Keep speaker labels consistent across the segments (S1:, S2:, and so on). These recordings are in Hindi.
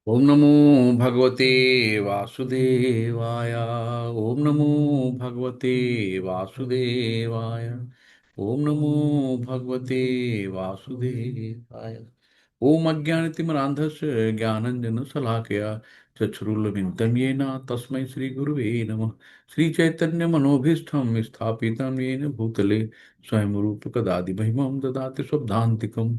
S1: ओम नमो भगवते वासुदेवाय। ओम नमो भगवते वासुदेवाय। ओम नमो भगवते वासुदेवाय। ओम अज्ञानतिमिरान्धस्य ज्ञानञ्जनशलाकया चक्षुरुन्मिलितं येन तस्मै श्रीगुरुवे नमः। श्रीचैतन्यमनोभीष्टं स्थापितं येन भूतले स्वयं रूपकदा महिमं ददाति स्वदान्तिकम्।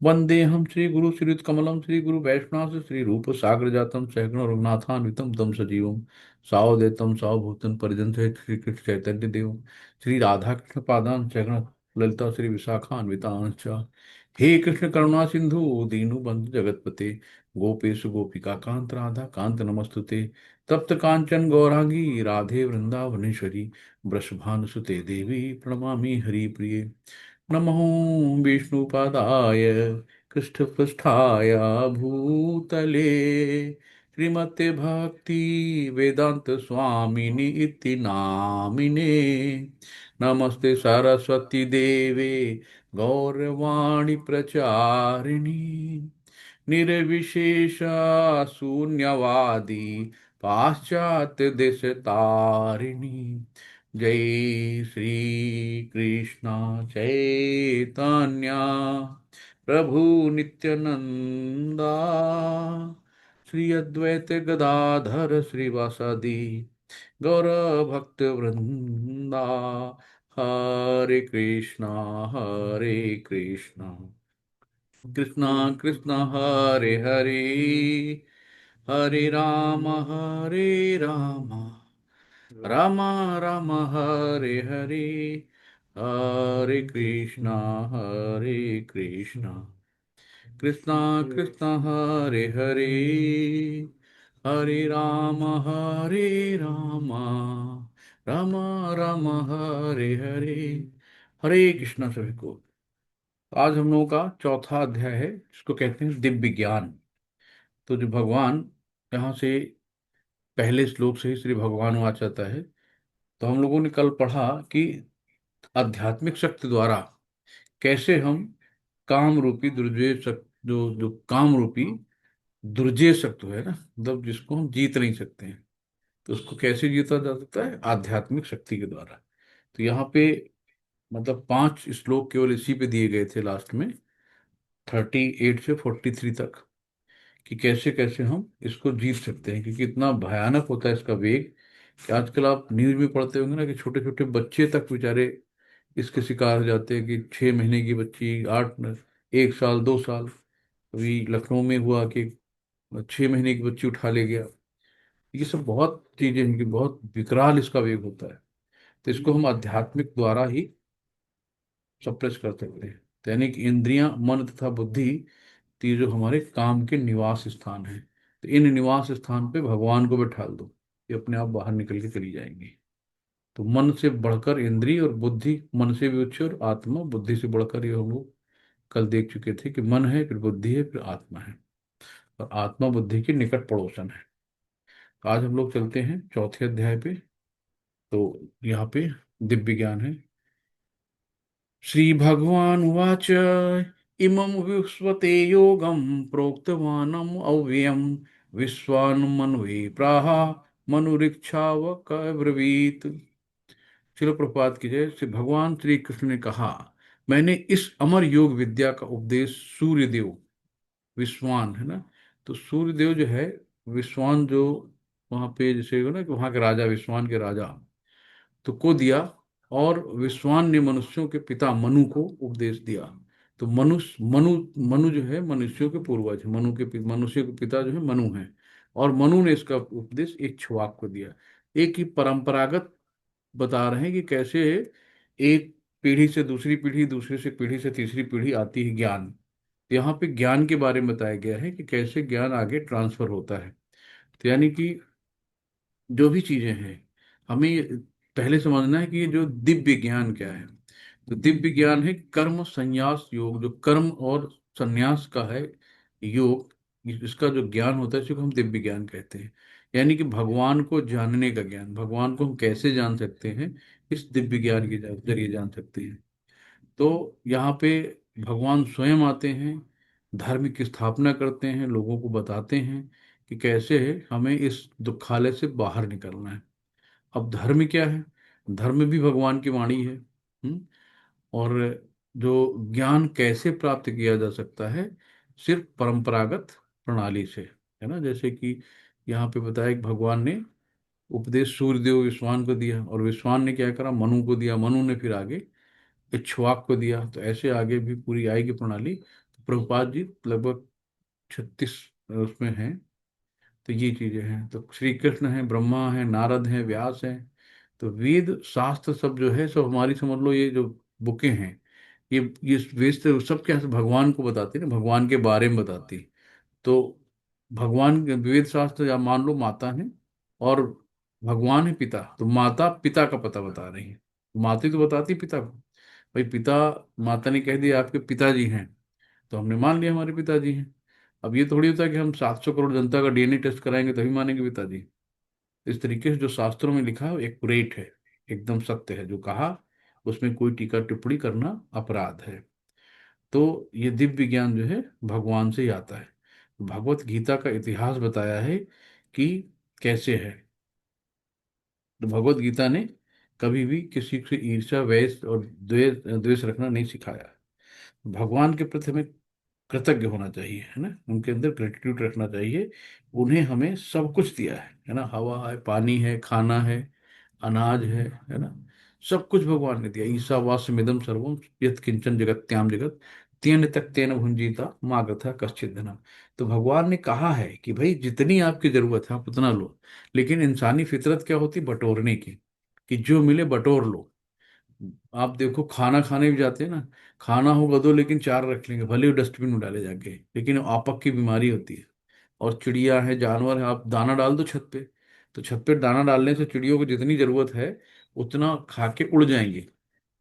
S1: वंदेहम श्री गुरु श्रीयुतकमलम श्री गुरु वैष्णव श्री रूप सागर जातम सहगण रघुनाथान्वितम तम सजीवम सावधेतम सावभूतम परिजन सहित श्री कृष्ण चैतन्य देव श्री राधा कृष्ण पादान सहगण ललिता श्री विशाखान्वितांश्च। हे कृष्ण करुणा सिंधु दीनु बंधु जगतपते गोपेश गोपिका कांत राधा कांत नमस्तुते। तप्त कांचन गौरांगी राधे वृंदावनेश्वरी वृषभानुसुते देवी प्रणमामि हरिप्रिये। नमो विष्णुपदाय कृष्णपृष्ठाय भूतले श्रीमते भक्ति वेदांत स्वामिनि इति नामिने। नमस्ते सरस्वती देवे गौरवाणी प्रचारिणी निर्विशेष शून्यवादी पाश्चात्य देश तारिणी। जय श्री कृष्ण चैतन्य प्रभु नित्यानंदा श्री अद्वैत गदाधर श्रीवासादि गौर भक्त वृंदा। हरे कृष्णा कृष्णा कृष्णा हरे हरे हरे राम राम राम हरे हरे हरे कृष्णा कृष्णा कृष्णा हरे हरे हरे राम राम राम हरे हरे। हरे कृष्णा सभी को। आज हम लोगों का चौथा अध्याय है जिसको कहते हैं दिव्य ज्ञान। तो जो भगवान यहाँ से पहले श्लोक से ही श्री भगवान वाच आता है। तो हम लोगों ने कल पढ़ा कि आध्यात्मिक शक्ति द्वारा कैसे हम काम रूपी दुर्जय शक्ति जो जो काम रूपी दुर्जय शक्ति है ना, मतलब जिसको हम जीत नहीं सकते हैं, तो उसको कैसे जीता जा सकता है? आध्यात्मिक शक्ति के द्वारा। तो यहाँ पे मतलब 5 श्लोक केवल इसी पे दिए गए थे लास्ट में, 38 से 43 तक, कि कैसे कैसे हम इसको जीत सकते हैं, क्योंकि इतना भयानक होता है इसका वेग कि आजकल आप न्यूज में पढ़ते होंगे ना कि छोटे छोटे बच्चे तक बेचारे इसके शिकार हो जाते हैं। कि 6 महीने की बच्ची, 1 साल 2 साल, अभी लखनऊ में हुआ कि 6 महीने की बच्ची उठा ले गया। ये सब बहुत चीजें हैं कि बहुत विकराल इसका वेग होता है। तो इसको हम आध्यात्मिक द्वारा ही सप्रेस कर सकते हैं। तो यानी कि इंद्रियां, मन तथा बुद्धि, तो ये जो हमारे काम के निवास स्थान है, तो इन निवास स्थान पे भगवान को बैठा दो, ये अपने आप बाहर निकल के चली जाएंगी। तो मन से बढ़कर इंद्रिय और बुद्धि, मन से भी उच्च, और आत्मा बुद्धि से बढ़कर, ये हम लोग कल देख चुके थे कि मन है, फिर बुद्धि है, फिर आत्मा है, और आत्मा बुद्धि की निकट पड़ोसन है। आज हम लोग चलते हैं चौथे अध्याय पे। तो यहाँ पे दिव्य ज्ञान है। श्री भगवान उवाच इमं विश्वते योगं प्रोक्तवानम् अव्ययम् विश्वान्मन्वे प्राह मनुरिच्छावकब्रवीत्। शिल प्रपात की जय। श्री भगवान श्री कृष्ण ने कहा, मैंने इस अमर योग विद्या का उपदेश सूर्यदेव, विश्वान है ना, तो सूर्यदेव जो है, विश्वान जो वहां पे जैसे हो ना कि वहां के राजा, विश्वान के राजा, तो को दिया। और विश्वान ने मनुष्यों के पिता मनु को उपदेश दिया। तो मनुष्य मनु मनु जो है मनुष्यों के पूर्वज है, मनुष्य के पिता जो है मनु है। और मनु ने इसका उपदेश इक्ष्वाक को दिया। एक ही परंपरागत बता रहे हैं कि कैसे एक पीढ़ी से दूसरी पीढ़ी, दूसरी से पीढ़ी से तीसरी पीढ़ी आती है ज्ञान। तो यहाँ पे ज्ञान के बारे में बताया गया है कि कैसे ज्ञान आगे ट्रांसफर होता है। तो यानी कि जो भी चीजें हैं, हमें पहले समझना है कि ये जो दिव्य ज्ञान क्या है। तो दिव्य ज्ञान है कर्म संन्यास योग, जो कर्म और संन्यास का है योग, इसका जो ज्ञान होता है, इसको हम दिव्य ज्ञान कहते हैं। यानी कि भगवान को जानने का ज्ञान, भगवान को हम कैसे जान सकते हैं, इस दिव्य ज्ञान के जरिए जान सकते हैं। तो यहाँ पे भगवान स्वयं आते हैं धर्म की स्थापना करते हैं, लोगों को बताते हैं कि कैसे हमें इस दुखालय से बाहर निकलना है। अब धर्म क्या है? धर्म भी भगवान की वाणी है। और जो ज्ञान कैसे प्राप्त किया जा सकता है? सिर्फ परंपरागत प्रणाली से, है ना। जैसे कि यहाँ पे बताया कि भगवान ने उपदेश सूर्यदेव विश्वान को दिया, और विश्वान ने क्या करा, मनु को दिया, मनु ने फिर आगे इक्ष्वाक को दिया। तो ऐसे आगे भी पूरी आएगी प्रणाली। तो प्रभुपाद जी लगभग 36 उसमें हैं। तो ये चीजें हैं। तो श्री कृष्ण है, ब्रह्मा है, नारद है, व्यास है। तो वेद शास्त्र सब जो है, सब हमारी समझ लो ये जो बुकें हैं, ये वेद से सब क्या है, भगवान को बताती है ना, भगवान के बारे में बताती। तो भगवान के वेद शास्त्र, या मान लो माता है और भगवान है पिता, तो माता पिता का पता बता रही है। माता ही तो बताती पिता को। भाई पिता, माता ने कह दिया आपके पिताजी हैं, तो हमने मान लिया हमारे पिताजी हैं। अब ये थोड़ी होता है कि हम 700 करोड़ जनता का डीएनए टेस्ट कराएंगे तभी मानेंगे पिताजी। इस तरीके से जो शास्त्रों में लिखा है वो एक्यूरेट है, एकदम सत्य है। जो कहा उसमें कोई टीका टिप्पणी करना अपराध है। तो ये दिव्य ज्ञान जो है भगवान से ही आता है। भगवत गीता का इतिहास बताया है कि कैसे है। तो भगवत गीता ने कभी भी किसी से ईर्ष्या, वैर और द्वेष द्वेष रखना नहीं सिखाया। भगवान के प्रति हमें कृतज्ञ होना चाहिए, है ना, उनके अंदर ग्रेटिट्यूड रखना चाहिए। उन्हें हमें सब कुछ दिया है ना, हवा है, पानी है, खाना है, अनाज है ना। सब कुछ भगवान ने दिया। ईशावास्यमिदं सर्वम यत् किंचन जगत्याम जगत तेन तक तेन भुंजीता मागथा कश्चित धनम। तो भगवान ने कहा है कि भाई जितनी आपकी जरूरत है आप उतना लो। लेकिन इंसानी फितरत क्या होती, बटोरने की, कि जो मिले बटोर लो। आप देखो खाना खाने भी जाते हैं ना, खाना होगा दो लेकिन चार रख लेंगे, भले ही डस्टबिन में डाले जाके, लेकिन आपक की बीमारी होती है। और चिड़िया है, जानवर है, आप दाना डाल दो छत पे, तो छत पे दाना डालने से चिड़ियों को जितनी जरूरत है उतना खा के उड़ जाएंगे।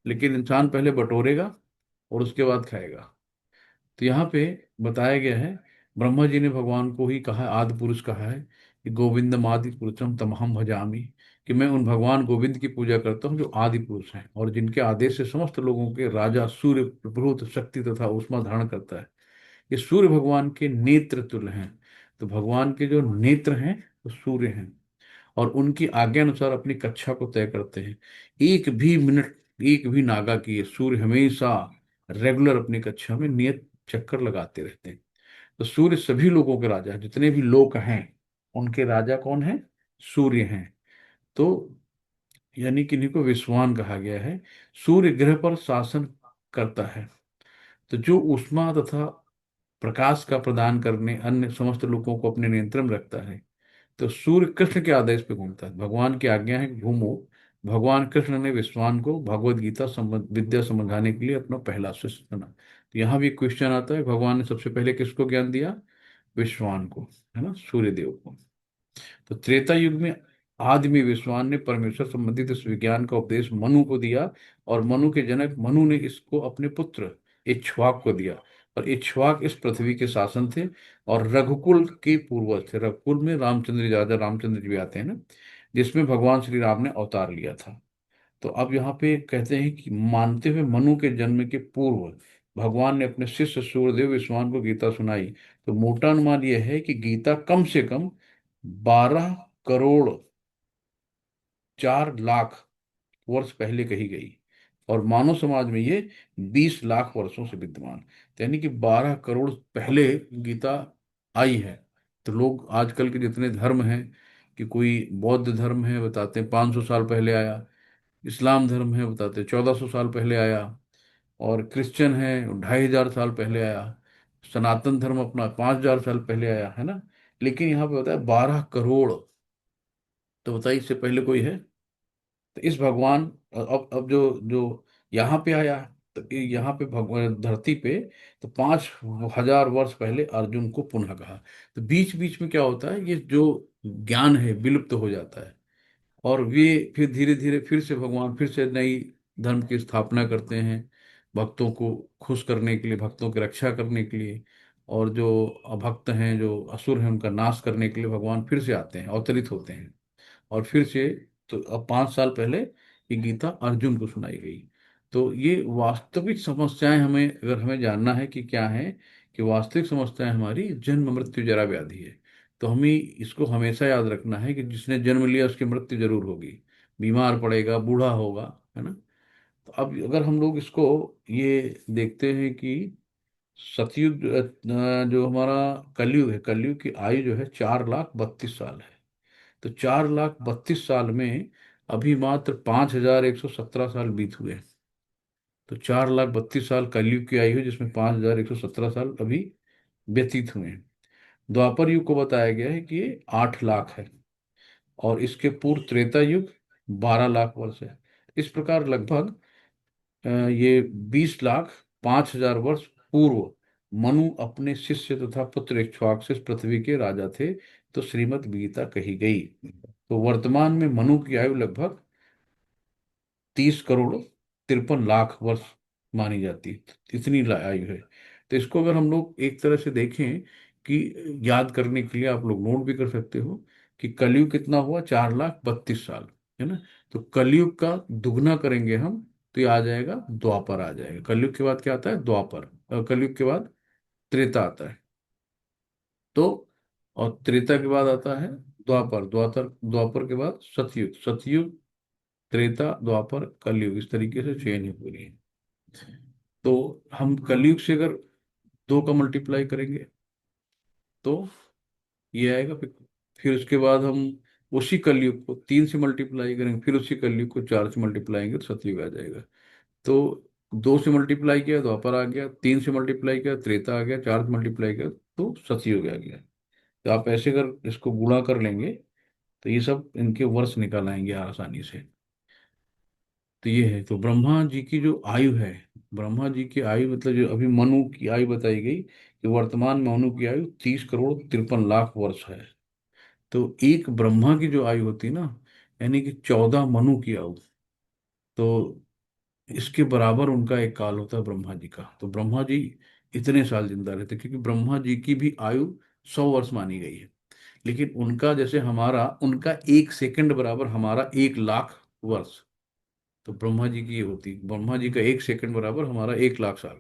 S1: लेकिन इंसान पहले बटोरेगा और उसके बाद खाएगा। तो यहाँ पे बताया गया है, ब्रह्मा जी ने भगवान को ही कहा, आदि पुरुष कहा है कि गोविंदम आदि पुरुषम तमहम भजामि, कि मैं उन भगवान गोविंद की पूजा करता हूँ जो आदि पुरुष हैं और जिनके आदेश से समस्त लोगों के राजा सूर्य प्रभुत शक्ति तथा ऊष्मा धारण करता है। ये सूर्य भगवान के नेत्र तुल्य हैं। तो भगवान के जो नेत्र हैं वो सूर्य हैं, और उनकी आज्ञा अनुसार अपनी कक्षा को तय करते हैं। एक भी मिनट, एक भी नागा की ये सूर्य हमेशा रेगुलर अपनी कक्षा में नियत चक्कर लगाते रहते हैं। तो सूर्य सभी लोगों के राजा हैं, जितने भी लोक हैं उनके राजा कौन है? सूर्य हैं। तो यानी कि इन्हीं को विश्वान कहा गया है। सूर्य ग्रह पर शासन करता है। तो जो ऊष्मा तथा प्रकाश का प्रदान करने अन्य समस्त लोगों को अपने नियंत्रण में रखता है। तो सूर्य कृष्ण के आदेश पे घूमता है, भगवान की आज्ञा है कि घूमो। भगवान कृष्ण ने विश्वान को भगवत गीता विद्या समझाने के लिए अपना पहला शिष्य चुना। तो यहाँ भी क्वेश्चन आता है, भगवान ने सबसे पहले किसको ज्ञान दिया? विश्वान को, है ना, सूर्य देव को। तो त्रेता युग में आदि में विश्वान ने परमेश्वर संबंधित इस विज्ञान का उपदेश मनु को दिया, और मनु के जनक मनु ने इसको अपने पुत्र इक्ष्वाक को दिया। और इक्ष्वाक इस पृथ्वी के शासन थे और रघुकुल के पूर्वज थे। रघुकुल में रामचंद्र जी, राजा रामचंद्र जी भी आते हैं ना, जिसमें भगवान श्री राम ने अवतार लिया था। तो अब यहाँ पे कहते हैं कि मानते हुए मनु के जन्म के पूर्व भगवान ने अपने शिष्य सूर्यदेव विश्वान को गीता सुनाई। तो मोटा अनुमान यह है कि गीता कम से कम 12 करोड़ 4 लाख वर्ष पहले कही गई, और मानव समाज में ये 20 लाख वर्षों से विद्यमान। तो यानी कि 12 करोड़ पहले गीता आई है। तो लोग आजकल के जितने धर्म हैं, कि कोई बौद्ध धर्म है बताते हैं 500 साल पहले आया, इस्लाम धर्म है बताते हैं 1400 साल पहले आया, और क्रिश्चियन है 2500 साल पहले आया, सनातन धर्म अपना 5000 साल पहले आया, है ना। लेकिन यहाँ पे बताया 12 करोड़। तो बताइए इससे पहले कोई है? तो इस भगवान, अब जो जो यहाँ पे आया, तो यहाँ पे भगवान धरती पे, तो 5000 वर्ष पहले अर्जुन को पुनः कहा। तो बीच बीच में क्या होता है, ये जो ज्ञान है विलुप्त हो जाता है, और वे फिर धीरे धीरे फिर से भगवान फिर से नई धर्म की स्थापना करते हैं, भक्तों को खुश करने के लिए, भक्तों की रक्षा करने के लिए। और जो अभक्त हैं, जो असुर हैं, उनका नाश करने के लिए भगवान फिर से आते हैं, अवतरित होते हैं। और फिर से, तो अब 5 साल पहले ये गीता अर्जुन को सुनाई गई। तो ये वास्तविक समस्याएं हमें, अगर हमें जानना है कि क्या है, कि वास्तविक समस्या हमारी जन्म मृत्यु जरा व्याधि है। तो हमें इसको हमेशा याद रखना है कि जिसने जन्म लिया उसकी मृत्यु जरूर होगी, बीमार पड़ेगा, बूढ़ा होगा, है ना। तो अब अगर हम लोग इसको ये देखते हैं कि सतयुग जो हमारा कलयुग है, कलयुग की आयु जो है 4,32,000 है। तो 4,32,000 में अभी मात्र 5,117 साल बीत हुए हैं। तो 4,32,000 कलयुग की आयु है, जिसमें 5,117 साल अभी व्यतीत हुए हैं। द्वापर युग को बताया गया है कि ये 8 लाख है, और इसके पूर्व त्रेता युग 12 लाख वर्ष है। इस प्रकार लगभग ये 20,05,000 वर्ष पूर्व मनु अपने शिष्य तथा पुत्र इक्ष्वाकु से पृथ्वी के राजा थे। तो श्रीमद् गीता कही गई। तो वर्तमान में मनु की आयु लगभग 30,53,00,000 वर्ष मानी जाती है। इतनी आयु है। तो इसको अगर हम लोग एक तरह से देखें कि याद करने के लिए आप लोग नोट भी कर सकते हो कि कलयुग कितना हुआ, 4,32,000, है ना। तो कलयुग का दुगना करेंगे हम, तो ये आ जाएगा द्वापर आ जाएगा। कलयुग के बाद क्या आता है, द्वापर। और कलयुग के बाद त्रेता आता है। तो और त्रेता के बाद आता है द्वापर, द्वापर द्वापर के बाद सतयुग, सतयुग, त्रेता, द्वापर, कलयुग, इस तरीके से चेन है पूरी। तो हम कलयुग से अगर 2 का मल्टीप्लाई करेंगे तो ये आएगा। फिर उसके बाद हम उसी कलयुग को 3 से मल्टीप्लाई करेंगे, फिर उसी कलयुग को 4 से मल्टीप्लाई करेंगे तो सतयुग आ जाएगा। तो 2 से मल्टीप्लाई किया द्वापर आ गया, 3 से मल्टीप्लाई किया त्रेता आ गया, 4 से मल्टीप्लाई किया तो सतयुग आ गया। तो आप ऐसे अगर इसको गुणा कर लेंगे तो ये सब इनके वर्ष निकल आएंगे आसानी से। तो ये है। तो ब्रह्मा जी की जो आयु है, ब्रह्मा जी की आयु मतलब जो अभी मनु की आयु बताई गई कि वर्तमान में मनु की आयु 30,53,00,000 वर्ष है। तो एक ब्रह्मा की जो आयु होती है ना, यानी कि 14 मनु की आयु, तो इसके बराबर उनका एक काल होता है ब्रह्मा जी का। तो ब्रह्मा जी इतने साल जिंदा रहते, क्योंकि ब्रह्मा जी की भी आयु 100 वर्ष मानी गई है। लेकिन उनका जैसे हमारा, उनका 1 सेकंड बराबर हमारा 1,00,000 वर्ष। तो ब्रह्मा जी की ये होती, ब्रह्मा जी का 1 सेकंड बराबर हमारा 1,00,000 साल।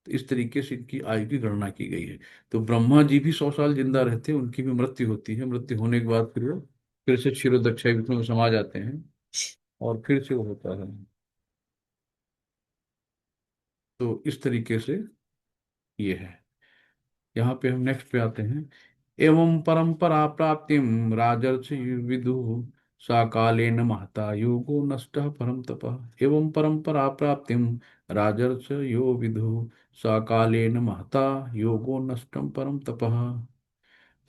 S1: तो इस तरीके से इनकी आयु की गणना की गई है। तो ब्रह्मा जी भी 100 साल जिंदा रहते हैं, उनकी भी मृत्यु होती है। मृत्यु होने के बाद फिर वो फिर से क्षीरोदक्षाई में समा जाते हैं, और फिर से वो होता है। तो इस तरीके से ये है। यहाँ पे हम नेक्स्ट पे आते हैं। एवं परंपरा प्राप्तिम राजर्षि विदु सा कालेन महता योगो नष्ट परम तपः। एवं परंपरा प्राप्तिम राजर्ष यो विदु सा कालेन महता योगो नष्टम परम तपः।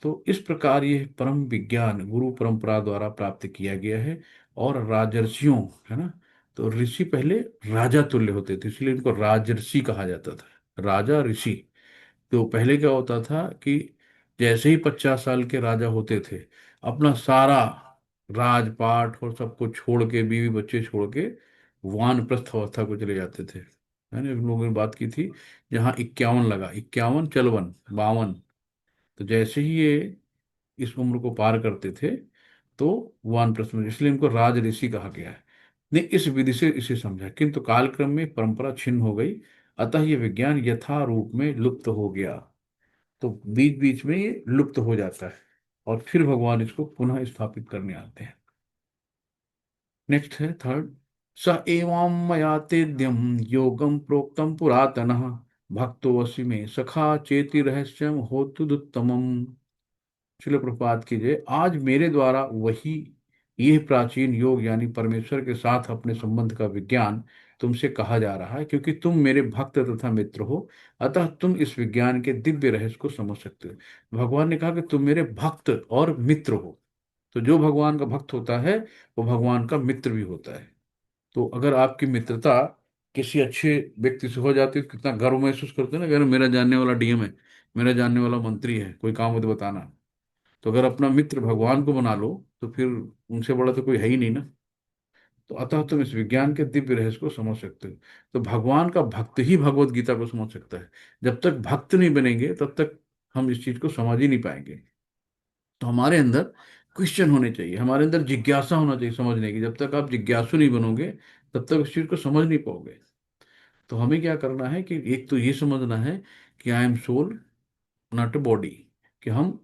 S1: तो इस प्रकार ये परम विज्ञान गुरु परंपरा द्वारा प्राप्त किया गया है। और राजर्षियों, है ना, तो ऋषि पहले राजा तुल्य होते थे, इसलिए इनको राजर्षि कहा जाता था, राजा ऋषि। तो पहले क्या होता था कि जैसे ही 50 साल के राजा होते थे, अपना सारा राजपाट और सब कुछ छोड़ के, बीवी बच्चे छोड़ के वानप्रस्थ अवस्था को चले जाते थे। मैंने हम लोगों ने बात की थी, जहाँ 51 लगा, 51 चलवन 52, तो जैसे ही ये इस उम्र को पार करते थे तो वानप्रस्थ में, इसलिए इनको राज ऋषि कहा गया है। ने इस विधि से इसे समझा, किंतु कालक्रम में परंपरा छिन्न हो गई, अतः ये विज्ञान यथा रूप में लुप्त हो गया। तो बीच बीच में ये लुप्त हो जाता है, और फिर भगवान इसको पुनः स्थापित करने आते हैं। नेक्स्ट है थर्ड। स एवं मया तेद्यम योगम प्रोक्तम पुरातनः भक्तोऽसि मे सखा चेति रहस्यम होतुदुत्तमम्। शिल प्रपात कीजिए, आज मेरे द्वारा वही यह प्राचीन योग यानी परमेश्वर के साथ अपने संबंध का विज्ञान तुमसे कहा जा रहा है, क्योंकि तुम मेरे भक्त तथा मित्र हो, अतः तुम इस विज्ञान के दिव्य रहस्य को समझ सकते हो। भगवान ने कहा कि तुम मेरे भक्त और मित्र हो। तो जो भगवान का भक्त होता है वो भगवान का मित्र भी होता है। तो अगर आपकी मित्रता किसी अच्छे व्यक्ति से हो जाती है तो कितना गर्व महसूस करते हैं ना, अगर मेरा जानने वाला डीएम है, मेरा जानने वाला मंत्री है, कोई काम हो तो बताना। तो अगर अपना मित्र भगवान को बना लो तो फिर उनसे बड़ा तो कोई है ही नहीं ना। तो अतः तुम इस विज्ञान के दिव्य रहस्य को समझ सकते हो। तो भगवान का भक्त ही भगवत गीता को समझ सकता है। जब तक भक्त नहीं बनेंगे तब तक हम इस चीज को समझ ही नहीं पाएंगे। तो हमारे अंदर क्वेश्चन होने चाहिए, हमारे अंदर जिज्ञासा होना चाहिए समझने की। जब तक आप जिज्ञासु नहीं बनोगे तब तक इस चीज को समझ नहीं पाओगे। तो हमें क्या करना है कि एक तो ये समझना है कि I am soul not body, कि हम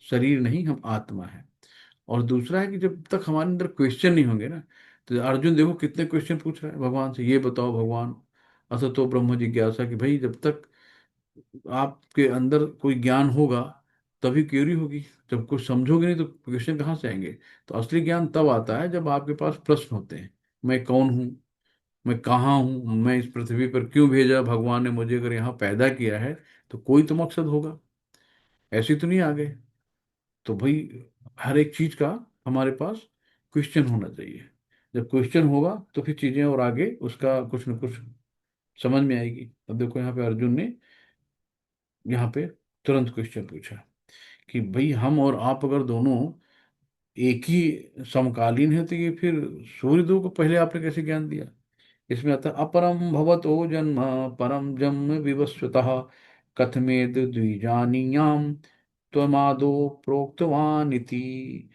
S1: शरीर नहीं, हम आत्मा है। और दूसरा है कि जब तक हमारे अंदर क्वेश्चन नहीं होंगे ना, तो अर्जुन देखो कितने क्वेश्चन पूछ रहा है भगवान से, ये बताओ भगवान, असतो ब्रह्म जिज्ञासा, कि भाई जब तक आपके अंदर कोई ज्ञान होगा तभी क्यूरी होगी। जब कुछ समझोगे नहीं तो क्वेश्चन कहाँ से आएंगे। तो असली ज्ञान तब आता है जब आपके पास प्रश्न होते हैं। मैं कौन हूँ, मैं कहाँ हूँ, मैं इस पृथ्वी पर क्यों भेजा भगवान ने मुझे, अगर यहाँ पैदा किया है तो कोई तो मकसद होगा, ऐसे तो नहीं आ गए। तो भाई हर एक चीज का हमारे पास क्वेश्चन होना चाहिए। जब क्वेश्चन होगा तो फिर चीजें और आगे उसका कुछ न कुछ समझ में आएगी। अब देखो यहाँ पे अर्जुन ने यहाँ पे तुरंत क्वेश्चन पूछा कि भाई हम और आप अगर दोनों एक ही समकालीन है तो ये फिर सूर्यदेव को पहले आपने कैसे ज्ञान दिया। इसमें आता है अपरम भवतो जन्म परम जन्म विवस्वतः कथमेद द्विजानीयाम त्वमादो प्रोक्तवान इति।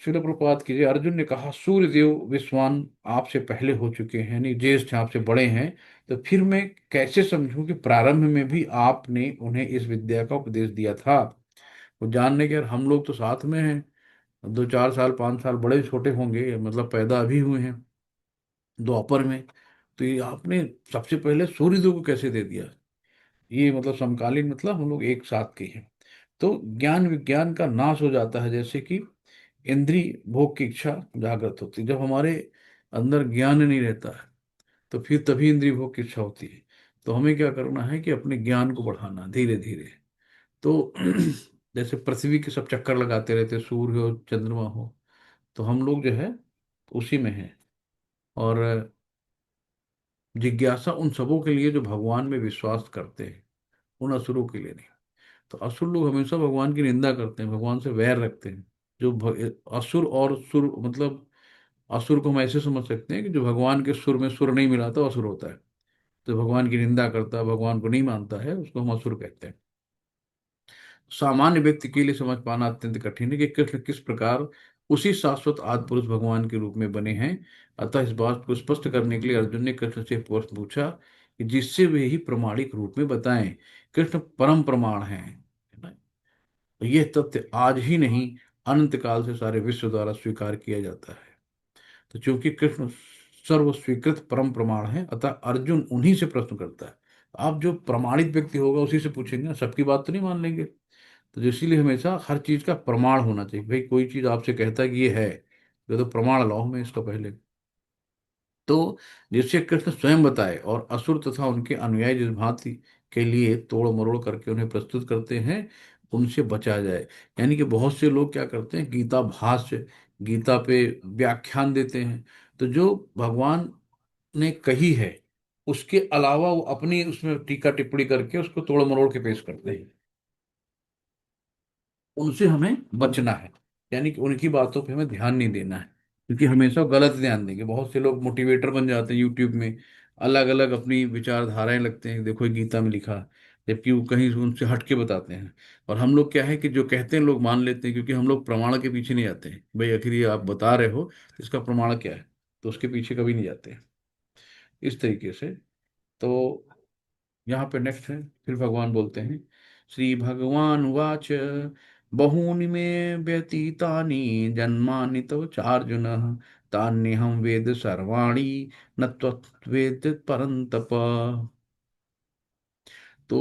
S1: शिल प्रपात कीजिए, अर्जुन ने कहा सूर्यदेव विश्वान आपसे पहले हो चुके हैं, नहीं ज्येष्ठ हैं, आपसे बड़े हैं, तो फिर मैं कैसे समझूं कि प्रारंभ में भी आपने उन्हें इस विद्या का उपदेश दिया था। वो जानने के, यार हम लोग तो साथ में हैं, 2 4 साल 5 साल बड़े छोटे होंगे, मतलब पैदा अभी हुए हैं द्वापर में, तो ये आपने सबसे पहले सूर्यदेव को कैसे दे दिया। ये मतलब समकालीन, मतलब हम लोग एक साथ के हैं। तो ज्ञान विज्ञान का नाश हो जाता है, जैसे कि इंद्रिय भोग की इच्छा जागृत होती है। जब हमारे अंदर ज्ञान नहीं रहता है तो फिर तभी इंद्रिय भोग की इच्छा होती है। तो हमें क्या करना है कि अपने ज्ञान को बढ़ाना धीरे धीरे। तो जैसे पृथ्वी के सब चक्कर लगाते रहते, सूर्य हो चंद्रमा हो, तो हम लोग जो है उसी में हैं। और जिज्ञासा उन सबों के लिए जो भगवान में विश्वास करते हैं, उन असुरों के लिए नहीं। तो असुर लोग हमेशा भगवान की निंदा करते हैं, भगवान से वैर रखते हैं। जो असुर और सुर, मतलब असुर को हम ऐसे समझ सकते हैं कि जो भगवान के सुर में सुर नहीं मिलाता वो असुर होता है। जो भगवान की निंदा करता है, भगवान को नहीं मानता है, उसको हम असुर कहते हैं। सामान्य व्यक्ति के लिए समझ पाना अत्यंत कठिन है कि कृष्ण किस प्रकार उसी शाश्वत आदि पुरुष भगवान के रूप में बने हैं। अतः इस बात को स्पष्ट करने के लिए अर्जुन ने कृष्ण से प्रश्न पूछा कि जिससे वे ही प्रमाणिक रूप में बताएं। कृष्ण परम प्रमाण हैं, है ना। यह तथ्य आज ही नहीं, अनंत काल से सारे विश्व द्वारा स्वीकार किया जाता है। तो चूंकि कृष्ण सर्व स्वीकृत परम प्रमाण है, अतः अर्जुन उन्हीं से प्रश्न करता है। आप जो प्रमाणित व्यक्ति होगा उसी से पूछेंगे ना, सबकी बात तो नहीं मान लेंगे। तो इसीलिए हमेशा हर चीज का प्रमाण होना चाहिए। भाई कोई चीज आपसे कहता है कि ये है, तो प्रमाण लाओ हमें इसका पहले। तो जिससे कृष्ण स्वयं बताए, और असुर तथा उनके अनुयायी जिस भांति के लिए तोड़ मरोड़ करके उन्हें प्रस्तुत करते हैं, उनसे बचा जाए। यानी कि बहुत से लोग क्या करते हैं, गीता भाष्य, गीता पे व्याख्यान देते हैं, तो जो भगवान ने कही है उसके अलावा वो अपनी उसमें टीका टिप्पणी करके उसको तोड़ मरोड़ के पेश करते हैं। उनसे हमें बचना है, यानी कि उनकी बातों पे हमें ध्यान नहीं देना है, क्योंकि हमेशा गलत ध्यान देंगे। बहुत से लोग मोटिवेटर बन जाते हैं यूट्यूब में, अलग अलग अपनी विचारधाराएं लगते हैं, देखो ये गीता में लिखा, जबकि वो कहीं उनसे हट के बताते हैं। और हम लोग क्या है कि जो कहते हैं लोग मान लेते हैं, क्योंकि हम लोग प्रमाण के पीछे नहीं जाते हैं। भाई आखिर ये आप बता रहे हो तो इसका प्रमाण क्या है, तो उसके पीछे कभी नहीं जाते हैं इस तरीके से। तो यहाँ पे नेक्स्ट है, फिर भगवान बोलते हैं, श्री भगवान वाच बहूनि मे व्यतीतानि जन्मानि तव चार्जुन तान्यहं वेद सर्वाणि न त्वत्वेद परन्तप। तो